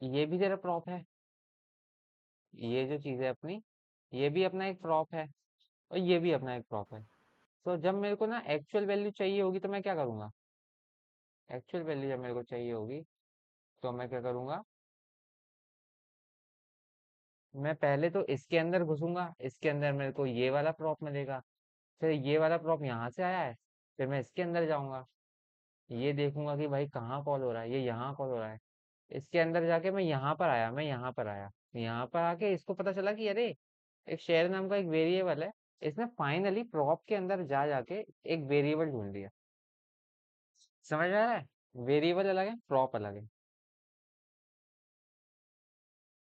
ये भी तेरा प्रॉप है, ये जो चीज़ है अपनी, ये भी अपना एक प्रॉप है, और ये भी अपना एक प्रॉप है। तो जब मेरे को ना एक्चुअल वैल्यू चाहिए होगी तो मैं क्या करूँगा? एक्चुअल वैल्यू जब मेरे को चाहिए होगी तो मैं क्या करूँगा? मैं पहले तो इसके अंदर घुसूँगा, इसके अंदर मेरे को ये वाला प्रॉप मिलेगा, फिर ये वाला प्रॉप यहाँ से आया है, फिर मैं इसके अंदर जाऊँगा, ये देखूँगा कि भाई कहाँ कॉल हो रहा है, ये यहाँ कॉल हो रहा है। इसके अंदर जाके मैं यहाँ पर आया, मैं यहाँ पर आया, यहाँ पर आके इसको पता चला कि अरे एक शेयर नाम का एक वेरिएबल है, इसने फाइनली प्रॉप के अंदर जा जाके एक वेरिएबल ढूंढ लिया। समझ में आ रहा है? वेरिएबल अलग है, प्रॉप अलग है।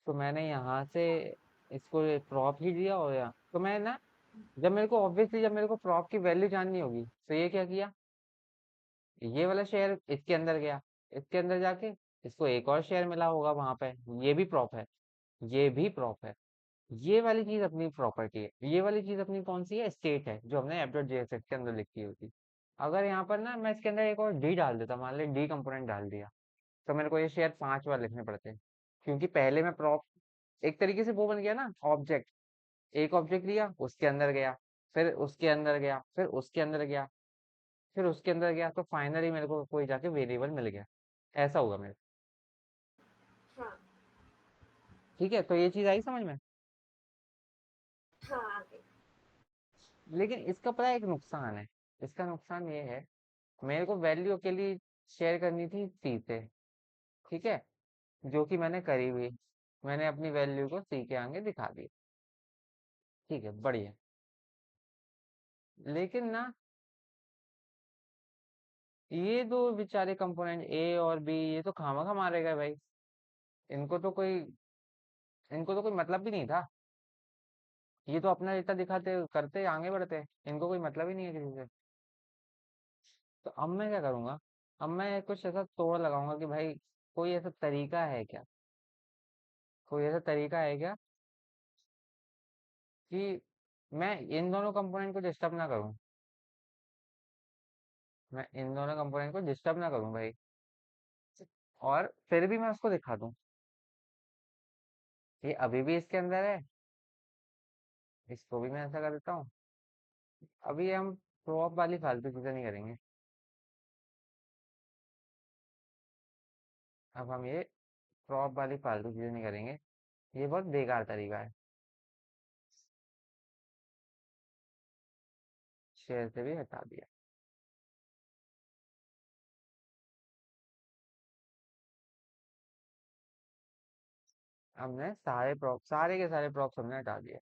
तो मैंने यहाँ से इसको प्रॉप ही दिया, और यहाँ तो मैं ना, जब मेरे को ऑब्वियसली जब मेरे को प्रॉप की वैल्यू जाननी होगी तो ये क्या किया, ये वाला शेयर इसके अंदर गया, इसके अंदर जाके इसको एक और शेयर मिला होगा वहां पे, ये भी प्रॉप है, ये भी प्रॉप है। ये वाली चीज अपनी प्रॉपर्टी है, ये वाली चीज अपनी कौन सी है? स्टेट है, जो हमने app.jsx के अंदर लिखी होती। अगर यहाँ पर ना मैं इसके अंदर एक और डी डाल देता, मान ली डी कंपोनेंट डाल दिया, तो मेरे को ये शेयर 5 बार लिखने पड़ते हैं, क्योंकि पहले मैं प्रॉप एक तरीके से वो बन गया ना ऑब्जेक्ट। एक ऑब्जेक्ट लिया, उसके अंदर गया, फिर उसके अंदर गया, फिर उसके अंदर गया, फिर उसके अंदर गया, तो फाइनली मेरे को कोई जाके वेरिएबल मिल गया। ऐसा होगा मेरे। हाँ। ठीक है, तो ये चीज आई समझ में? हाँ, आ गई। लेकिन इसका पता है एक नुकसान है। इसका नुकसान ये है, मेरे को वैल्यू अकेली शेयर करनी थी सी से, ठीक है, जो कि मैंने करी हुई। मैंने अपनी वैल्यू को सी के आगे दिखा दी, ठीक है, बढ़िया। लेकिन ना ये दो बेचारे कंपोनेंट ए और बी, ये तो खामखा मारे गए भाई। इनको तो कोई इनको तो कोई मतलब भी नहीं था। ये तो अपना इतना दिखाते करते आगे बढ़ते, इनको कोई मतलब ही नहीं है किसी से। तो अब मैं क्या करूंगा? अब मैं कुछ ऐसा तोड़ लगाऊंगा कि भाई कोई ऐसा तरीका है क्या, कोई ऐसा तरीका है क्या कि मैं इन दोनों कंपोनेंट को डिस्टर्ब ना करूं, मैं इन दोनों कंपोनेंट को डिस्टर्ब ना करूं भाई, और फिर भी मैं उसको दिखा दूं ये अभी भी इसके अंदर है। इसको भी मैं ऐसा कर देता हूँ। अभी हम प्रॉप वाली फालतू चीजें नहीं करेंगे, अब हम ये प्रॉप वाली फालतू चीजें नहीं करेंगे, ये बहुत बेकार तरीका है। शेयर से भी हटा दिया। हमने सारे के सारे प्रॉप्स हमने हटा दिए,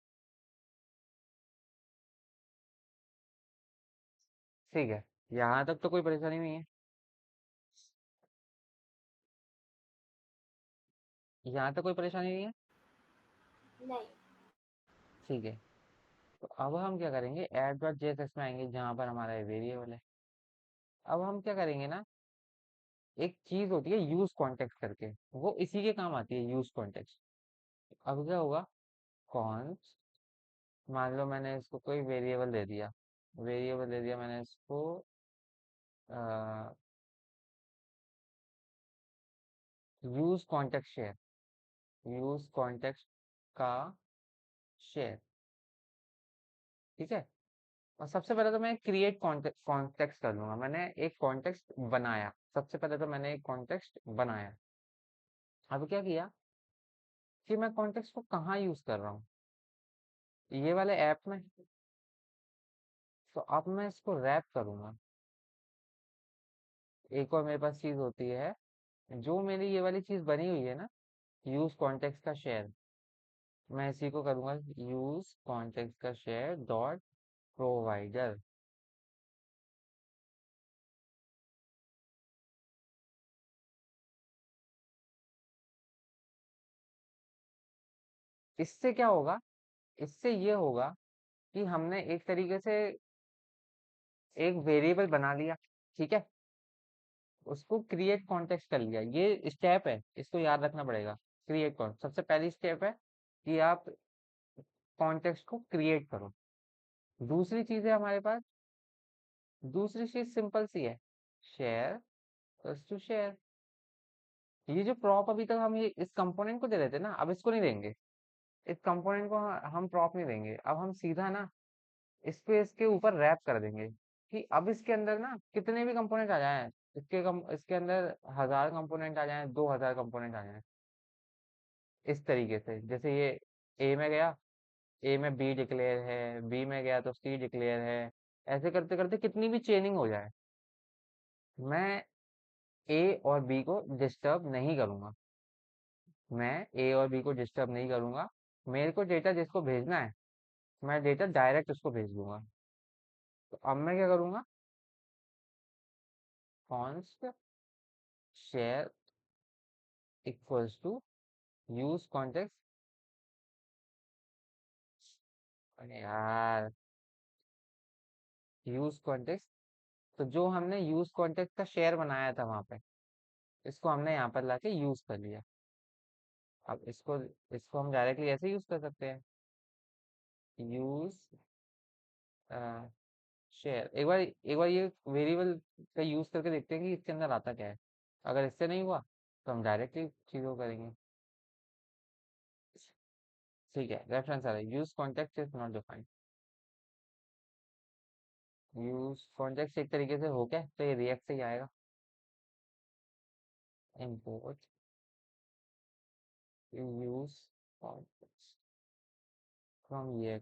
ठीक है। यहाँ तक तो कोई परेशानी नहीं है, यहाँ तक कोई परेशानी नहीं है, नहीं। ठीक है। तो अब हम क्या करेंगे, add.jsx में आएंगे जहां पर हमारा वेरिएबल है। अब हम क्या करेंगे ना, एक चीज होती है यूज कॉन्टेक्स्ट करके, वो इसी के काम आती है, यूज कॉन्टेक्स्ट। अब क्या होगा, कॉन्स, मान लो मैंने इसको कोई वेरिएबल दे दिया, वेरिएबल दे दिया मैंने इसको use context share, use context का शेयर, ठीक है। और सबसे पहले तो मैं क्रिएट कॉन्टेक्स्ट कर लूंगा, मैंने एक कॉन्टेक्स्ट बनाया, सबसे पहले तो मैंने एक कॉन्टेक्स्ट बनाया। अब क्या किया कि मैं कॉन्टेक्स्ट को कहाँ यूज कर रहा हूँ, ये वाले ऐप में। तो अब मैं इसको रैप करूंगा। एक और मेरे पास चीज होती है, जो मेरी ये वाली चीज बनी हुई है ना, यूज कॉन्टेक्स्ट का शेयर, मैं इसी को करूंगा यूज कॉन्टेक्स्ट का शेयर डॉट प्रोवाइडर। इससे क्या होगा, इससे ये होगा कि हमने एक तरीके से एक वेरिएबल बना लिया, ठीक है, उसको क्रिएट कॉन्टेक्स्ट कर लिया। ये स्टेप है, इसको याद रखना पड़ेगा। क्रिएट कौन सबसे पहली स्टेप है कि आप कॉन्टेक्स्ट को क्रिएट करो। दूसरी चीज है हमारे पास, दूसरी चीज सिंपल सी है, शेयर टू शेयर, ये जो प्रॉप अभी तक हम ये इस कंपोनेंट को दे रहे थे ना, अब इसको नहीं देंगे। इस कंपोनेंट को हम प्रॉप नहीं देंगे, अब हम सीधा ना इस पे इसके ऊपर रैप कर देंगे कि अब इसके अंदर ना कितने भी कंपोनेंट आ जाएं, इसके अंदर 1000 कंपोनेंट आ जाएं, 2000 कंपोनेंट आ जाएं, इस तरीके से। जैसे ये ए में गया, ए में बी डिक्लेयर है, बी में गया तो सी डिक्लेयर है, ऐसे करते करते कितनी भी चेनिंग हो जाए, मैं ए और बी को डिस्टर्ब नहीं करूंगा। मैं ए और बी को डिस्टर्ब नहीं करूंगा। मेरे को डेटा जिसको भेजना है, मैं डेटा डायरेक्ट उसको भेज दूंगा। तो अब मैं क्या करूंगा, const share equals to use context. अरे यार, यूज कॉन्टेक्स्ट, तो जो हमने यूज कॉन्टेक्स्ट का शेयर बनाया था वहां पे, इसको हमने यहाँ पर लाके यूज कर लिया। अब इसको हम डायरेक्टली ऐसे यूज कर सकते हैं, यूज शेयर। एक बार ये वेरिएबल का यूज करके देखते हैं कि इसके अंदर आता क्या है। अगर इससे नहीं हुआ तो हम डायरेक्टली चीजों करेंगे। ठीक है, रेफरेंस आ रहा है, use context is not defined. Use context एक तरीके से हो क्या, तो ये रिएक्ट से ही आएगा। इम्पोर्ट यूज कॉन्टेक्स्ट फ्रॉम ये,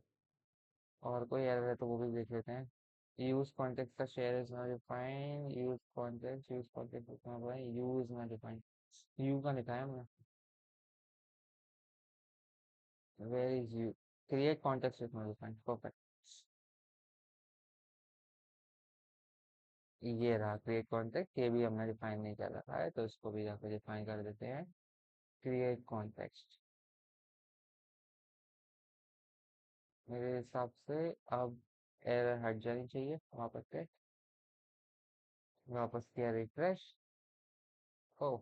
और कोई एरर है तो वो भी देख लेते हैं। यूज कॉन्टेक्स्ट का share is not defined, use context is not defined, U is not defined. U का लिखा है हमने, where is U, create context is not defined, perfect. ये रहा क्रिएट कॉन्टेक्स्ट, ये भी हमने डिफाइन नहीं कर रखा है, तो इसको भी जाकर डिफाइन कर देते हैं, क्रिएट कॉन्टेक्स्ट। मेरे हिसाब से अब एरर हट जानी चाहिए। वापस से वापस किया refresh. Oh,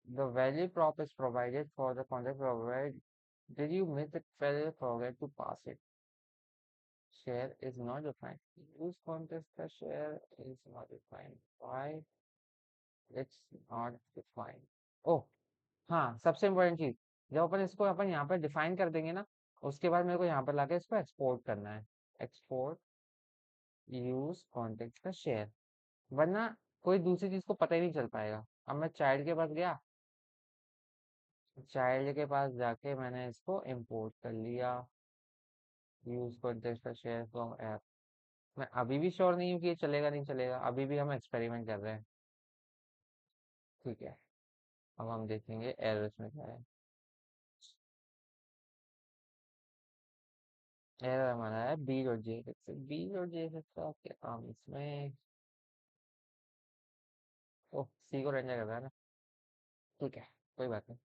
the value prop is provided for the context provided. Did you miss the value, forget to pass it? Share is not defined. Use context का share is not defined. Why it's not defined? ओह हाँ, सबसे important चीज, जब अपन यहाँ पर define कर देंगे ना, उसके बाद मेरे को यहाँ पर लाके इसको एक्सपोर्ट करना है। एक्सपोर्ट यूज कॉन्टेक्स्ट का शेयर, वरना कोई दूसरी चीज को पता ही नहीं चल पाएगा। अब मैं चाइल्ड के पास गया, चाइल्ड के पास जाके मैंने इसको इंपोर्ट कर लिया, यूज कॉन्टेक्स्ट का शेयर फ्रॉम ऐप। मैं अभी भी श्योर नहीं हूँ कि ये चलेगा नहीं चलेगा, अभी भी हम एक्सपेरिमेंट कर रहे हैं। ठीक है, अब हम देखेंगे एरर्स में क्या है। एरर हमारा है B dot J, B dot J का क्या काम इसमें। ओह, सी को रेंडर कर रहा है ना, ठीक है, कोई बात नहीं।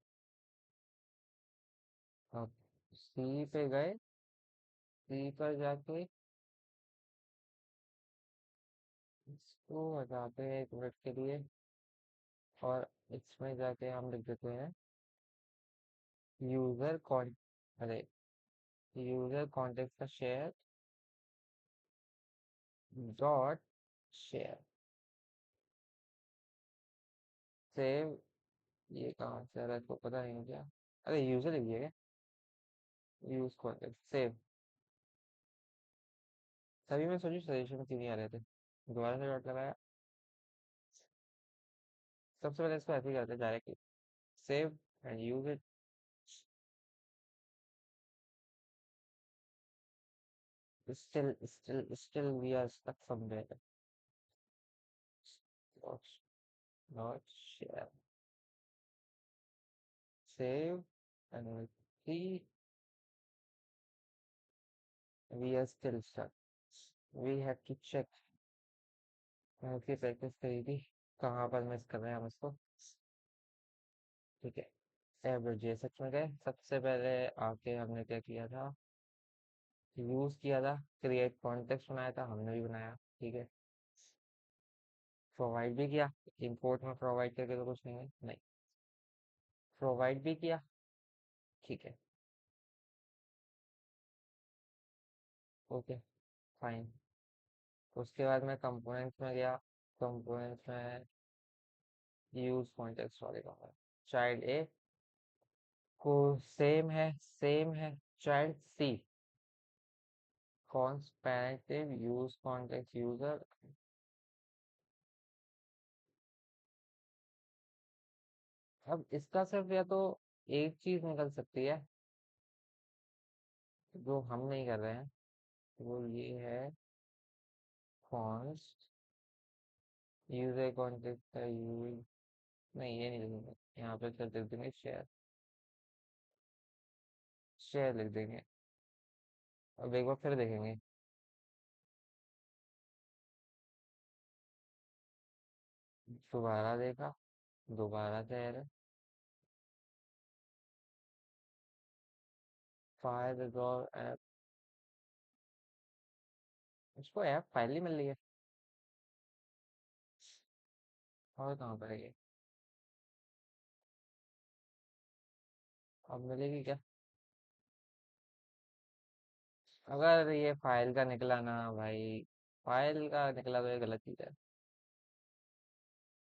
अब सी पे गए, सी पर जाके इसको हटाते हैं 1 मिनट के लिए, और इसमें जाके हम लिख देते हैं यूजर कॉन अरे यूजर कॉन्टेक्स्ट का शेयर डॉट शेयर सेव। ये कहाँ से आ रहा है, इसको पता नहीं है क्या। अरे यूजर लिखिए क्या, यूज कॉन्टेक्स्ट सेव। तभी मैं सोचू सजेशन क्यों नहीं आ रहे थे, दोबारा से डॉट लगाया। सबसे पहले इसको ऐसे ही करते हैं directly, save and use it. Still we are stuck somewhere. Not share. Save and we'll see. We are still stuck. We have to check. मैंने उसकी प्रैक्टिस करी थी, कहाँ पर मिस कर रहे हैं हम इसको। ठीक है, एवरेज जेएसएक्स में गए, सबसे पहले आके हमने क्या किया था, यूज किया था, क्रिएट कॉन्टेक्स्ट बनाया था, हमने भी बनाया। ठीक है, प्रोवाइड भी किया, इंपोर्ट में प्रोवाइड करके तो कुछ नहीं है, नहीं, प्रोवाइड भी किया। ठीक है, ओके, फाइन। उसके बाद मैं कंपोनेंट्स में गया, कंपोनेंट्स में यूज कॉन्टेक्स्ट वाले का है। चाइल्ड ए को सेम है child C. Comparative use context user. अब इसका सिर्फ या तो एक चीज निकल सकती है जो हम नहीं कर रहे हैं, वो ये है कॉन्स्ट यूजर कॉन्टेक्स्ट का यूज। नहीं, ये नहीं लिखेंगे, यहाँ पे फिर लिख देंगे शेयर। शेयर लिख देंगे। अब एक बार फिर देखेंगे। दोबारा देखा, दोबारा से error। File resolve app. इसको ऐप फाइल ही मिल रही है, और कहाँ पर है ये? अब मिलेगी क्या? अगर ये फाइल का निकला ना भाई, फाइल का निकला तो ये गलत चीज है।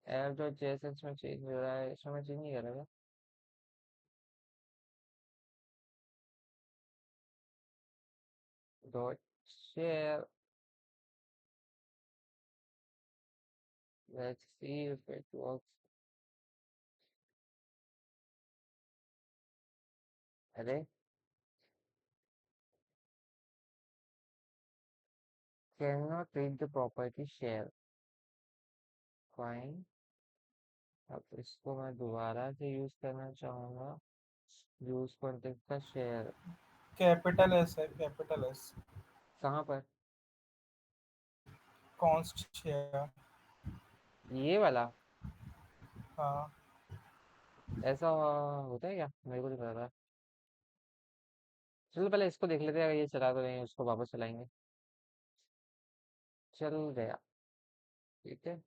ऐप डॉट जेएसएक्स में चेंज हो रहा है, इसमें चेंज नहीं करेगा। Dot share. Let's see if it works. अरे can not read the property share. Fine. अब इसको मैं दोबारा से यूज करना चाहूंगा। यूज कॉन्टेक्स्ट का शेयर। कैपिटल एस है, कैपिटल एस। कहाँ पर? Const share. ये वाला? हाँ। ऐसा होता है क्या? मेरे को नहीं पता था। चलो पहले इसको देख लेते हैं, अगर ये चला तो नहीं उसको वापस चलाएंगे। चल गया। ठीक है,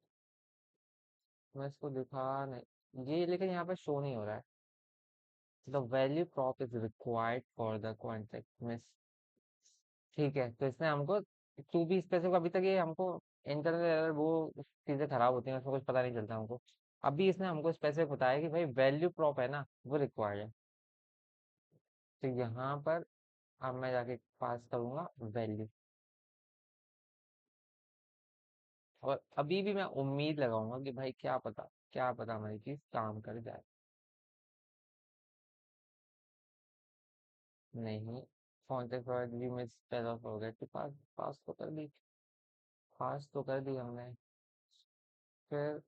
मैं इसको दिखा नहीं, ये लेकिन यहाँ पर शो नहीं हो रहा है। The value prop is required for the contact miss. ठीक है, तो इसने हमको टू बी स्पेसिफिक, अभी तक ये हमको इंटरनल एरर वो चीजें खराब होती हैं, उसमें कुछ पता नहीं चलता हमको। अभी इसने हमको स्पेसिफिक बताया कि भाई वैल्यू प्रॉप है ना, वो रिक्वायर्ड है। तो यहाँ पर अब मैं जाके पास करूंगा वैल्यू। और अभी भी मैं उम्मीद लगाऊंगा कि भाई क्या पता हमारी चीज काम कर जाए। नहीं, कॉन्टेक्ट व्यू में स्पेल ऑफ हो गया, तो पास पास तो कर दी, पास तो कर दी हमने। फिर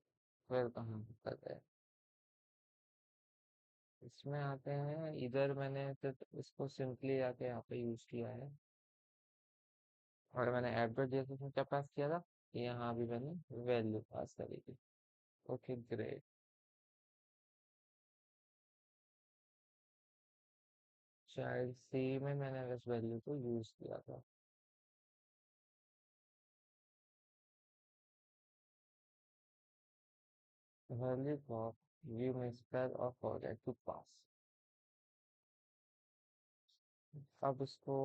फिर कहाँ कर रहे हैं? इसमें आते हैं, इधर मैंने सिर्फ इसको सिंपली आके यहाँ पे यूज किया है। और मैंने एड्रेस जैसे इसमें क्या पास किया था, यहाँ भी मैंने वैल्यू पास करी थी। Okay great. चाइल्ड सी में मैंने इस वैल्यू को यूज किया था। वैल्यू ऑफ व्यू में स्पेल ऑफ फॉरगेट टू पास। अब इसको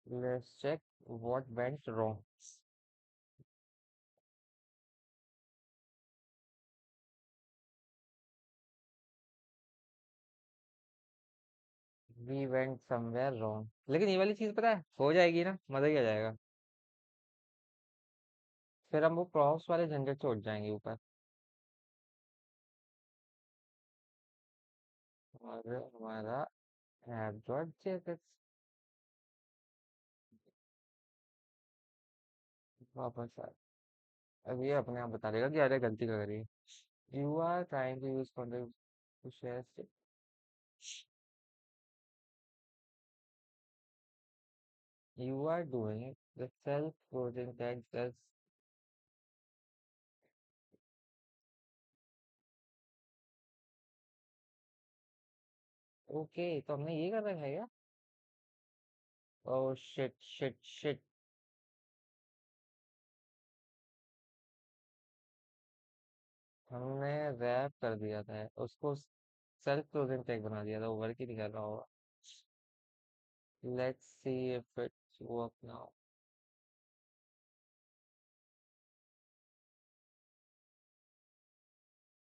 let's check what went wrong. We went somewhere wrong, लेकिन ये वाली चीज पता है हो जाएगी ना, मजा ही आ जाएगा। फिर हम वो प्रॉप्स वाले झंझट से उठ जाएंगे ऊपर। और हमारा ऐप डॉट जेएसएक्स वापस आ। अब ये अपने आप बता देगा कि अरे गलती कर रही है। You are trying to use context to share. You are doing the self-closing tag says okay, तो हमने ये कर रखा है क्या? Oh shit shit shit. हमने रैप कर दिया था उसको, सेल्फ क्लोजिंग टैग बना दिया था, वो वर्क ही नहीं कर रहा होगा। Let's see if it work now.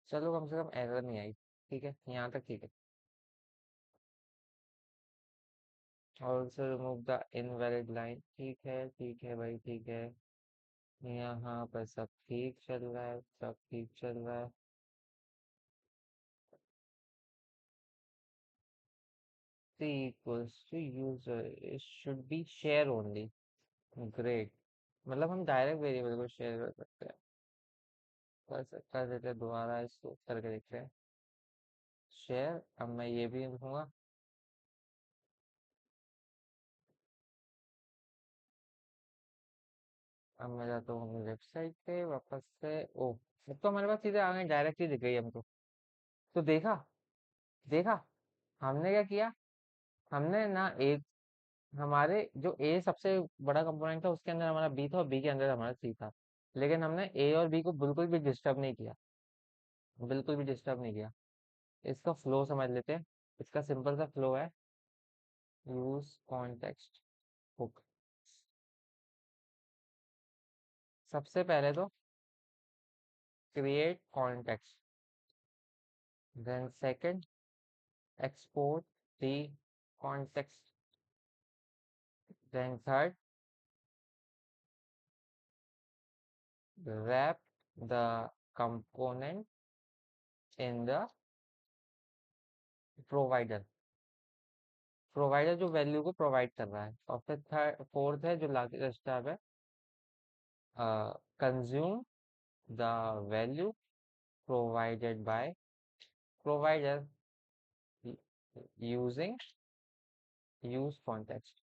चलो कम से कम एरर नहीं आई, ठीक है, यहाँ तक ठीक है। Also remove the invalid line, ठीक है भाई, ठीक है। यहाँ पर सब ठीक चल रहा है, सब ठीक चल रहा है। C equals to user, it should be share only. Great, मतलब हम डायरेक्ट वेरिएबल को शेयर कर सकते हैं। कर देते हैं, दोबारा इसको करके देखते हैं। शेयर, अब मैं ये भी लिखूंगा। अब मैं जाता हूँ वेबसाइट पे वापस से। ओ, अब तो हमारे पास सीधे आ गए, डायरेक्टली दिख गई हमको। तो देखा, देखा हमने क्या किया, हमने ना एक, हमारे जो ए सबसे बड़ा कंपोनेंट था उसके अंदर हमारा बी था और बी के अंदर हमारा सी था, लेकिन हमने ए और बी को बिल्कुल भी डिस्टर्ब नहीं किया, बिल्कुल भी डिस्टर्ब नहीं किया। इसका फ्लो समझ लेते हैं। इसका सिंपल सा फ्लो है, यूज कॉन्टेक्स्ट हुक। सबसे पहले तो create context, then second export the context, then third wrap the component in the provider, provider जो वैल्यू को प्रोवाइड कर रहा है। और फिर थर्ड फोर्थ है जो लास्ट स्टेप है, consume the value provided by provider using use context.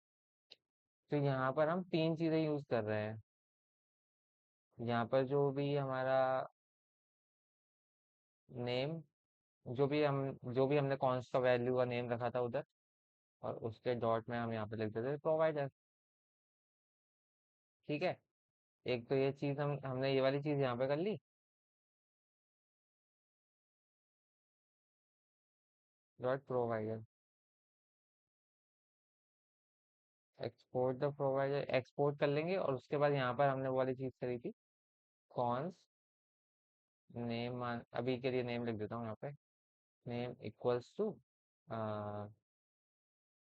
तो यहाँ पर हम तीन चीजें यूज कर रहे हैं। यहाँ पर नेम, जो भी हमने कॉन्स्ट का वैल्यू का नेम रखा था उधर, और उसके डॉट में हम यहाँ पे लिख देते प्रोवाइडर, ठीक है। एक तो ये चीज हमने ये वाली चीज यहाँ पे कर ली। Dot provider, export the provider, export कर लेंगे। और उसके बाद यहाँ पर हमने वो वाली चीज करी थी, कॉन्स नेम, अभी के लिए नेम लिख देता हूँ यहाँ पे, name equals to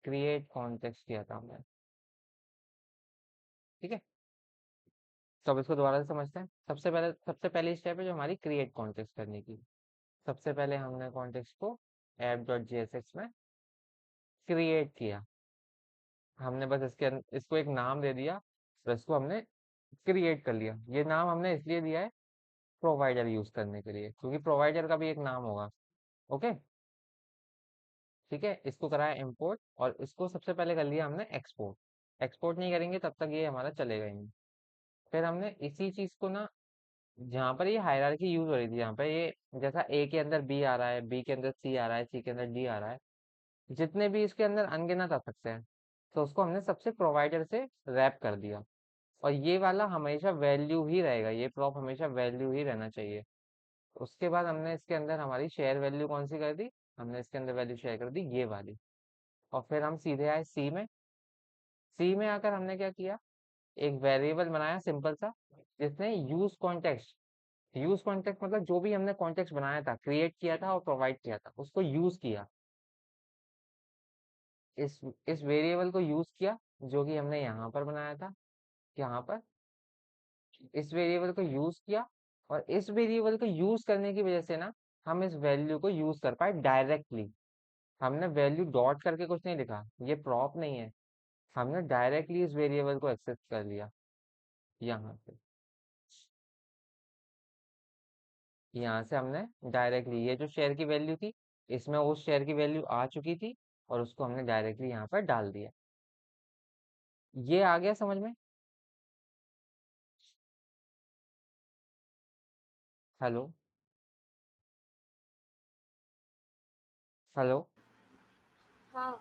create context किया था हमने, ठीक है। तो अब इसको दोबारा से समझते हैं। सबसे पहली स्टेप है जो हमारी क्रिएट कॉन्टेक्स्ट करने की। सबसे पहले हमने कॉन्टेक्स्ट को app.jsx में क्रिएट किया, हमने बस इसको एक नाम दे दिया, तो इसको हमने क्रिएट कर लिया। ये नाम हमने इसलिए दिया है प्रोवाइडर यूज करने के लिए, क्योंकि प्रोवाइडर का भी एक नाम होगा, ओके, ठीक है। इसको कराया इंपोर्ट, और इसको सबसे पहले कर लिया हमने एक्सपोर्ट। एक्सपोर्ट नहीं करेंगे तब तक ये हमारा चलेगा ही नहीं। फिर हमने इसी चीज को ना, जहाँ पर ये हायरार्की यूज हो रही थी, यहाँ पे ये जैसा ए के अंदर बी आ रहा है, बी के अंदर सी आ रहा है, सी के अंदर डी आ रहा है, जितने भी इसके अंदर अनगिनत आ सकते हैं, तो उसको हमने सबसे प्रोवाइडर से रैप कर दिया। और ये वाला हमेशा वैल्यू ही रहेगा, ये प्रॉप हमेशा वैल्यू ही रहना चाहिए। उसके बाद हमने इसके अंदर हमारी शेयर वैल्यू कौन सी कर दी, हमने इसके अंदर वैल्यू शेयर कर दी ये वाली। और फिर हम सीधे आए सी में। सी में आकर हमने क्या किया, एक वेरिएबल बनाया सिंपल सा, जिसने यूज कॉन्टेक्स्ट मतलब जो भी हमने कॉन्टेक्स्ट बनाया था, क्रिएट किया था और प्रोवाइड किया था, उसको यूज किया। इस वेरिएबल को यूज किया जो कि हमने यहाँ पर बनाया था, यहाँ पर इस वेरिएबल को यूज किया। और इस वेरिएबल को यूज करने की वजह से ना, हम इस वैल्यू को यूज कर पाए डायरेक्टली। हमने वैल्यू डॉट करके कुछ नहीं लिखा, ये प्रॉप नहीं है, हमने डायरेक्टली इस वेरिएबल को एक्सेस कर लिया। यहाँ से, यहाँ से हमने डायरेक्टली, ये जो शेयर की वैल्यू थी, इसमें उस शेयर की वैल्यू आ चुकी थी, और उसको हमने डायरेक्टली यहाँ पर डाल दिया। ये आ गया समझ में? हेलो, हेलो, हाँ,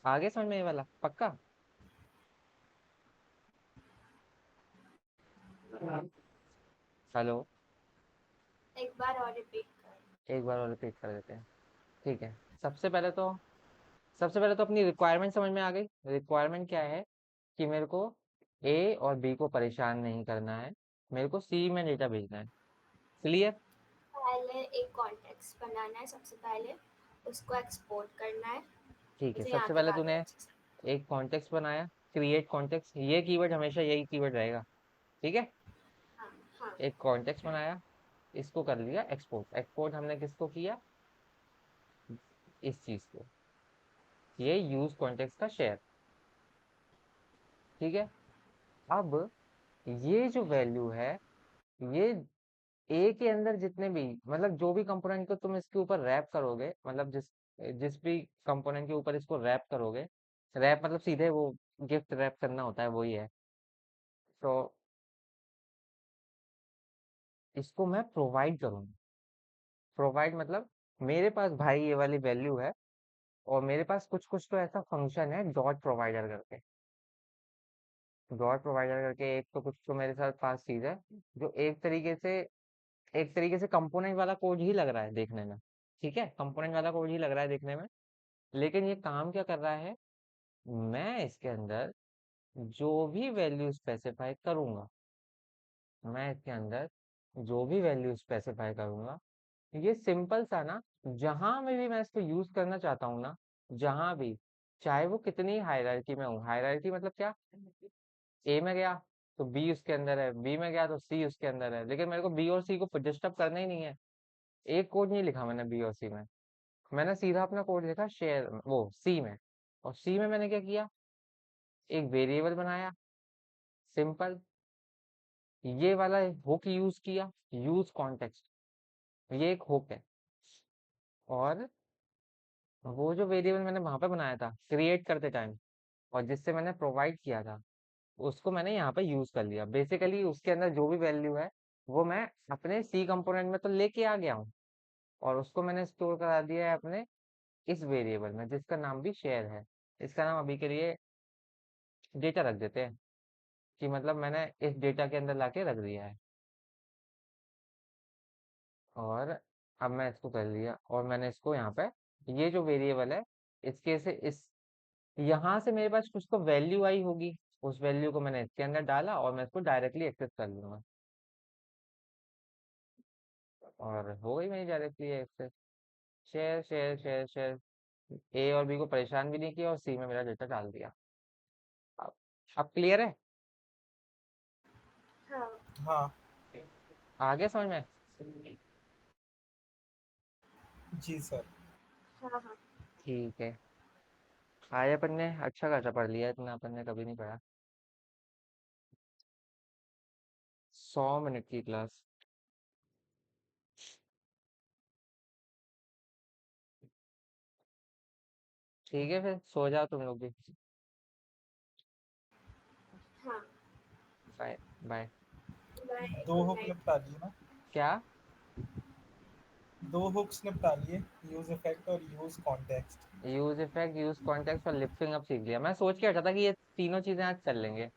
आ गया समझ में ये वाला पक्का? हेलो, एक बार और रिपीट कर। एक बार और रिपीट कर देते हैं, ठीक है। सबसे पहले तो अपनी रिक्वायरमेंट समझ में आ गई। रिक्वायरमेंट क्या है, कि मेरे को ए और बी को परेशान नहीं करना है, मेरे को सी में डेटा भेजना है। क्लियर? पहले एक कॉन्टेक्स्ट बनाना है सबसे पहले, उसको एक्सपोर्ट करना है। ठीक है, मुझे यहाँ सबसे तक पहले आ गया तूने अच्छे से। एक कॉन्टेक्स्ट बनाया, क्रिएट कॉन्टेक्स्ट, ये कीवर्ड हमेशा यही कीवर्ड रहेगा, ठीक है। हाँ हाँ। एक कॉन्टेक्स्ट बनाया, इसको कर लिया एक्सपोर्ट। एक्सपोर्ट हमने किसको किया? इस चीज को, ये यूज कॉन्टेक्स्ट का शेयर, ठीक है। अब ये जो वैल्यू है, ये ए के अंदर जितने भी, मतलब जो भी कंपोनेंट को तुम इसके ऊपर रैप करोगे, मतलब जिस जिस भी कंपोनेंट के ऊपर इसको रैप करोगे, रैप मतलब सीधे वो गिफ्ट रैप करना होता है, वही है। तो इसको मैं प्रोवाइड करूंगा। प्रोवाइड मतलब मेरे पास भाई ये वाली वैल्यू है, और मेरे पास कुछ कुछ तो ऐसा फंक्शन है डॉट प्रोवाइडर करके। डॉट प्रोवाइडर करके एक तो कुछ तो मेरे साथ पास चीज है, जो एक तरीके से कंपोनेंट वाला कोड ही लग रहा है देखने में, ठीक है, कंपोनेंट वाला कोड ही लग रहा है देखने में। लेकिन ये काम क्या कर रहा है, मैं इसके अंदर जो भी वैल्यू स्पेसिफाई करूंगा, मैं इसके अंदर जो भी वैल्यू स्पेसिफाई करूंगा, ये सिंपल सा ना, जहां में भी मैं इसको यूज करना चाहता हूँ ना, जहां भी, चाहे वो कितनी हायरार्की में हूँ, हायरार्की मतलब क्या, ए में गया तो बी उसके अंदर है, बी में गया तो सी उसके अंदर है, लेकिन मेरे को बी और सी को डिस्टर्ब करना ही नहीं है। एक कोड नहीं लिखा मैंने बी और सी में, मैंने सीधा अपना कोड लिखा शेयर वो सी में। और सी में मैंने क्या किया, एक वेरिएबल बनाया, सिंपल, ये वाला हुक यूज किया, यूज कॉन्टेक्स्ट, ये एक हुक है। और वो जो वेरिएबल मैंने वहां पे बनाया था क्रिएट करते टाइम, और जिससे मैंने प्रोवाइड किया था, उसको मैंने यहाँ पे यूज कर लिया। बेसिकली उसके अंदर जो भी वैल्यू है, वो मैं अपने सी कंपोनेंट में तो लेके आ गया हूँ, और उसको मैंने स्टोर करा दिया है अपने इस वेरिएबल में, जिसका नाम भी शेयर है। इसका नाम अभी के लिए डेटा रख देते हैं, कि मतलब मैंने इस डेटा के अंदर लाके रख दिया है। और अब मैं इसको कर लिया, और मैंने इसको यहाँ पे, ये जो वेरिएबल है, इसके से इस यहाँ से मेरे पास कुछ तो वैल्यू आई होगी, उस वैल्यू को मैंने इसके अंदर डाला, और मैं इसको डायरेक्टली एक्सेस कर लूंगा, और हो गई मेरी directly access. Share share share share, A और बी को परेशान भी नहीं किया, और सी में मेरा डेटा डाल दिया। अब अब क्लियर है? हाँ हाँ आगे समझ में? जी सर। हाँ हाँ। ठीक है, आज अपन ने अच्छा खासा पढ़ लिया, इतना अपन ने कभी नहीं पढ़ा। 100 मिनट की क्लास। ठीक है, फिर सो जाओ तुम लोग भी। हाँ बाय बाय। बाय, दो गुड हुक नाइट। निपटा लिए ना? क्या? 2 हुक्स निपटा लिए, यूज इफेक्ट और use context. Use effect, use context और लिफ्टिंग अप सीख लिया। मैं सोच के हटा था कि ये तीनों चीजें आज कर लेंगे।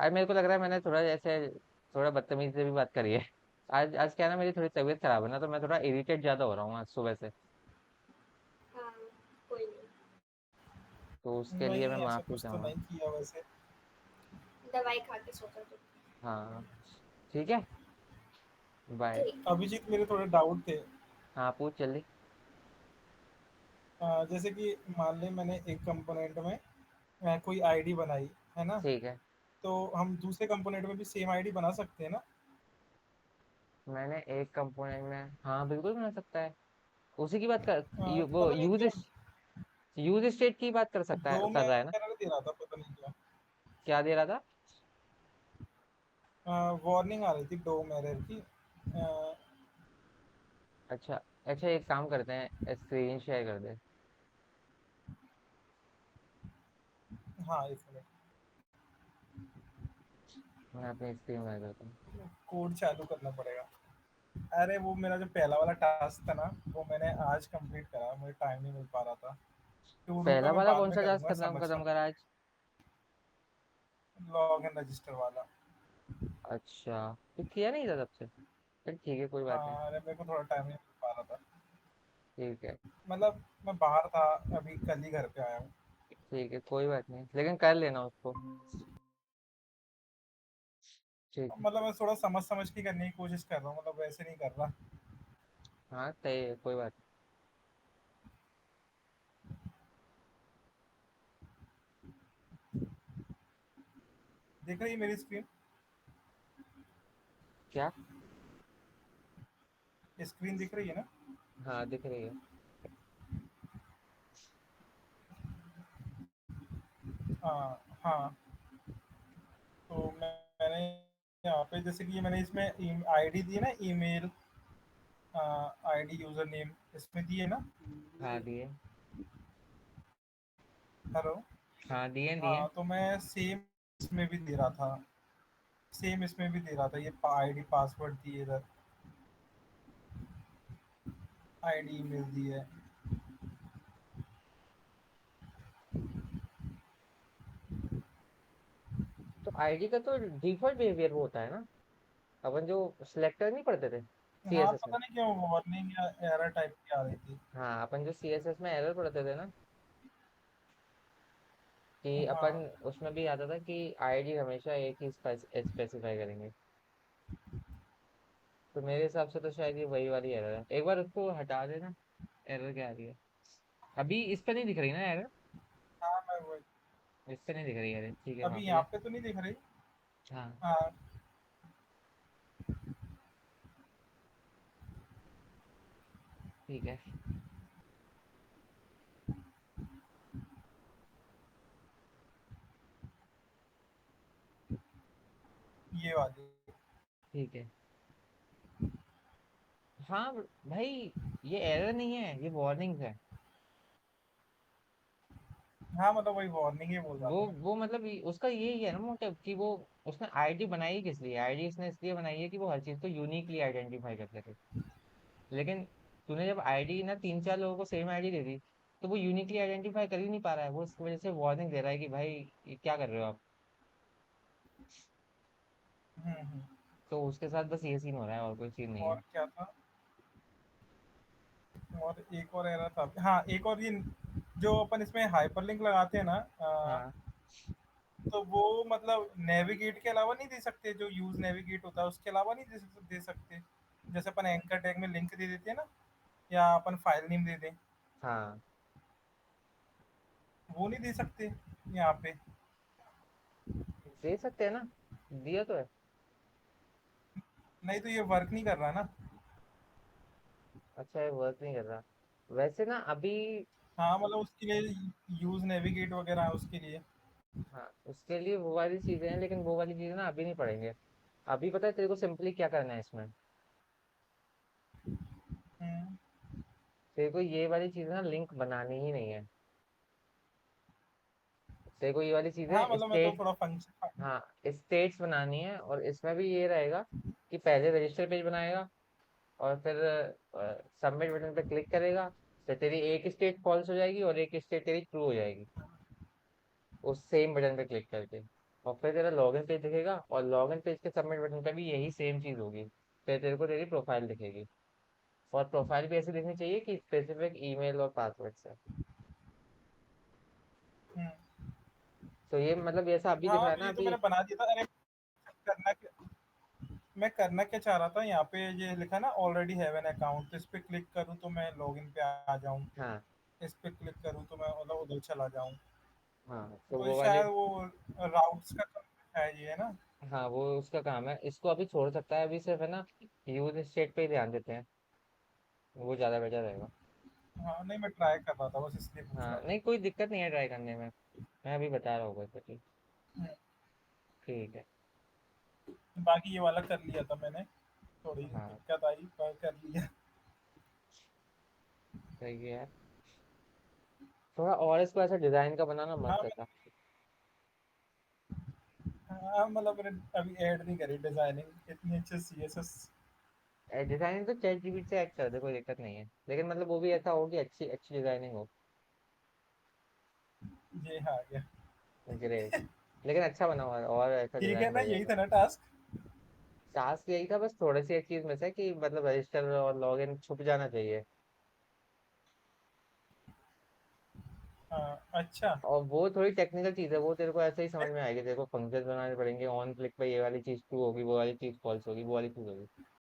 आज मेरे को लग रहा है मैंने थोड़ा जैसे थोड़ा बदतमीजी से भी बात करी है। आज आज क्या है ना, मेरी थोड़ी तबीयत खराब है ना, तो मैं थोड़ा इरिटेट ज्यादा हो रहा हूँ आज सुबह से। हाँ, कोई नहीं। तो उसके लिए मैं नहीं, ऐसा माफी कुछ तो चाहूंगा। नहीं किया वैसे। दवाई खा के सो जाओ तुम। हाँ, ठीक है, बाय। ठीक। अभिजीत, मेरे थोड़े डाउट थे। हाँ, पूछ जल्दी। जैसे कि मान लें मैंने एक कंपोनेंट में कोई आईडी बनाई, है ना? ठीक है, तो हम दूसरे कंपोनेंट में भी सेम आईडी बना सकते हैं ना? मैंने एक कंपोनेंट में, हाँ बिल्कुल बना सकता है। उसी की बात कर, वो मतलब एक यूज स्टेट की बात कर सकता है, दो में कर रहा है ना? एरर दे रहा था, पता नहीं क्या। क्या दे रहा था? वार्निंग आ रही थी डोम एरर की। अ, अच्छा अच्छा, एक काम करते हैं, स्क्रीन शेयर कर दे। हाँ, एक मिनट। मैं अपनी स्क्रीन शेयर करता हूँ। कोड चालू करना पड़ेगा। अरे वो मेरा जो पहला वाला टास्क था ना, वो मैंने आज कंप्लीट करा, मुझे टाइम नहीं मिल पा रहा था। टू डू का पहला मैं वाला बाद कौन में सा टास्क करूँगा, खत्म समझ लो। खत्म करा आज? लॉग इन रजिस्टर वाला। अच्छा, तो किया नहीं था तब से? फिर ठीक है, कोई बात नहीं। हाँ, अरे मेरे को थोड़ा टाइम नहीं मिल पा रहा था। ठीक है। मतलब मैं बाहर था, अभी कल ही घर पे आया हूँ। ठीक है, कोई बात नहीं, लेकिन कर लेना उसको। ठीक है। मतलब मैं थोड़ा समझ समझ के करने की कोशिश कर रहा हूँ, मतलब वैसे नहीं कर रहा। हाँ, सही है, कोई बात देख रही है मेरी स्क्रीन? क्या? स्क्रीन दिख रही है ना? हाँ, दिख रही है। हाँ हाँ। तो मैंने यहाँ पे जैसे कि मैंने इसमें आईडी दी है ना, ईमेल आईडी यूजर नेम इसमें दी है ना। हाँ, दिए। हेलो। हाँ, दिए दिए। हाँ तो मैं सेम इसमें भी दे रहा था, सेम इसमें भी दे रहा था, ये आईडी पासवर्ड दिए इधर, आईडी ईमेल दी है। तो आईडी का तो डिफॉल्ट बिहेवियर वो होता है ना, अपन जो सिलेक्टर नहीं पढ़ते थे हाँ सीएसएस में। पता नहीं क्यों वार्निंग या एरर टाइप की आ रही थी। हाँ, अपन जो सीएसएस में एरर पढ़ते थे ना, कि अपन हाँ। उसमें भी आता था कि आईडी हमेशा एक ही स्पेसिफाई करेंगे। तो मेरे हिसाब से तो शायद ये वही वाली एरर है, एक बार उसको हटा देना। एरर क्या आ रही है? अभी इस पे नहीं दिख रही ना एरर? हाँ मैं वो इस पे नहीं दिख रही एरर, ठीक है, अभी वापस यहाँ जा। पे तो नहीं दिख रही। हाँ, हाँ ठीक है। ये वाली। ठीक है। हाँ भाई, ये एरर नहीं है, ये वार्निंग है। हाँ मतलब वही वार्निंग ही बोल रहा था मैं। वो मतलब उसका यही है ना मोटिव, कि वो उसने आईडी बनाई किस लिए? आईडी इसने इसलिए बनाई है कि वो हर चीज को यूनिकली आइडेंटिफाई कर सके। लेकिन तूने जब आईडी ना तीन चार लोगों को सेम आईडी दे दी, तो वो यूनिकली आइडेंटिफाई कर ही नहीं पा रहा है, वो इसकी वजह से वार्निंग दे रहा है कि भाई ये क्या कर रहे हो आप। हम्म। तो उसके साथ बस ये सीन हो रहा है, और कोई सीन नहीं है। और क्या था? और एक और एरर था, हाँ एक और ये जो अपन इसमें हाइपरलिंक लगाते हैं ना, हाँ, तो वो मतलब नेविगेट के अलावा नहीं दे सकते, जो यूज नेविगेट होता है उसके अलावा नहीं दे सकते। जैसे अपन एंकर टैग में लिंक दे देते हैं ना, या अपन फाइल नेम दे दें, हाँ, वो नहीं दे सकते यहाँ पे। दे सकते हैं ना, दिया तो है। नहीं तो ये वर्क नहीं कर रहा ना। अच्छा, ये वर्क नहीं कर रहा वैसे ना अभी। हाँ मतलब उसके लिए यूज नेविगेट वगैरह है उसके लिए। हाँ, उसके लिए वो वाली चीजें हैं, लेकिन वो वाली चीजें ना अभी नहीं पढ़ेंगे। अभी पता है तेरे को सिंपली क्या करना है इसमें? हम्म। तेरे को ये वाली चीजें ना लिंक बनानी ही नहीं है। तेरे को ये वाली हाँ चीजें मतलब मैं तो स्टेट, थोड़ा फंक्शन। हाँ, स्टेट्स बनानी है, और इसमें भी ये रहेगा कि पहले रजिस्टर पेज बनाएगा, और फिर सबमिट बटन पे क्लिक करेगा, तो तेरी एक स्टेट फॉल्स हो जाएगी और एक स्टेट तेरी ट्रू हो जाएगी, उस सेम बटन पे क्लिक करके। और फिर तेरा लॉगिन पेज दिखेगा, और लॉगिन पेज के सबमिट बटन पे भी यही सेम चीज होगी। फिर तेरे को तेरी प्रोफाइल दिखेगी, और प्रोफाइल भी ऐसी दिखनी चाहिए कि स्पेसिफिक ईमेल और पासवर्ड से। हम्म। तो ये मतलब ऐसा अभी दिख हाँ रहा है तो ना ये तो अभी। मैंने बना दिया था। अरे करना क्या, मैं करना क्या चाह रहा था, यहाँ पे ये लिखा ना ऑलरेडी हैव एन अकाउंट, तो इस पे क्लिक करूँ तो मैं लॉगिन पे आ जाऊँ, हाँ, इस पे क्लिक करूँ तो मैं मतलब उधर चला जाऊँ। हाँ, तो तो ये वो वाली। शायद वो राउट्स का काम है ये, है ना? हाँ, वो उसका काम है, इसको अभी छोड़ सकता है, अभी सिर्फ है ना यूज स्टेट पे ही ध्यान देते हैं, वो ज्यादा बेटर रहेगा। हाँ नहीं मैं ट्राई कर रहा था, बस इसलिए पूछ हाँ, रहा नहीं, कोई दिक्कत नहीं है ट्राई करने में, मैं अभी बता रहा हूँ बस, ठीक। था। ठीक है। बाकी ये वाला कर लिया था मैंने, थोड़ी हाँ, दिक्कत आई पर कर लिया। सही है। थोड़ा और इसको ऐसा डिजाइन का बनाना हाँ मस्त रहता। हाँ मतलब मैंने अभी ऐड नहीं करी डिजाइनिंग इतनी अच्छी CSS। डिजाइनिंग तो चैट जीपीटी से ऐड कर दे, कोई दिक्कत नहीं है, लेकिन मतलब वो भी ऐसा हो कि अच्छी अच्छी डिजाइनिंग हो। ये आ गया। ग्रेट। लेकिन अच्छा बना हुआ है, और ऐसा ठीक है डिजाइन ना, बढ़िया यही कर। था ना टास्क। टास्क यही था, बस थोड़ी सी एक चीज मिस है कि मतलब रजिस्टर और लॉगिन छुप जाना चाहिए। अच्छा। और वो थोड़ी टेक्निकल चीज है, वो तेरे को ऐसे ही समझ में आएगी, तेरे को फंक्शन बनाने पड़ेंगे, ऑन क्लिक पे ये वाली चीज ट्रू होगी, वो वाली चीज फॉल्स होगी, वो वाली चीज होगी।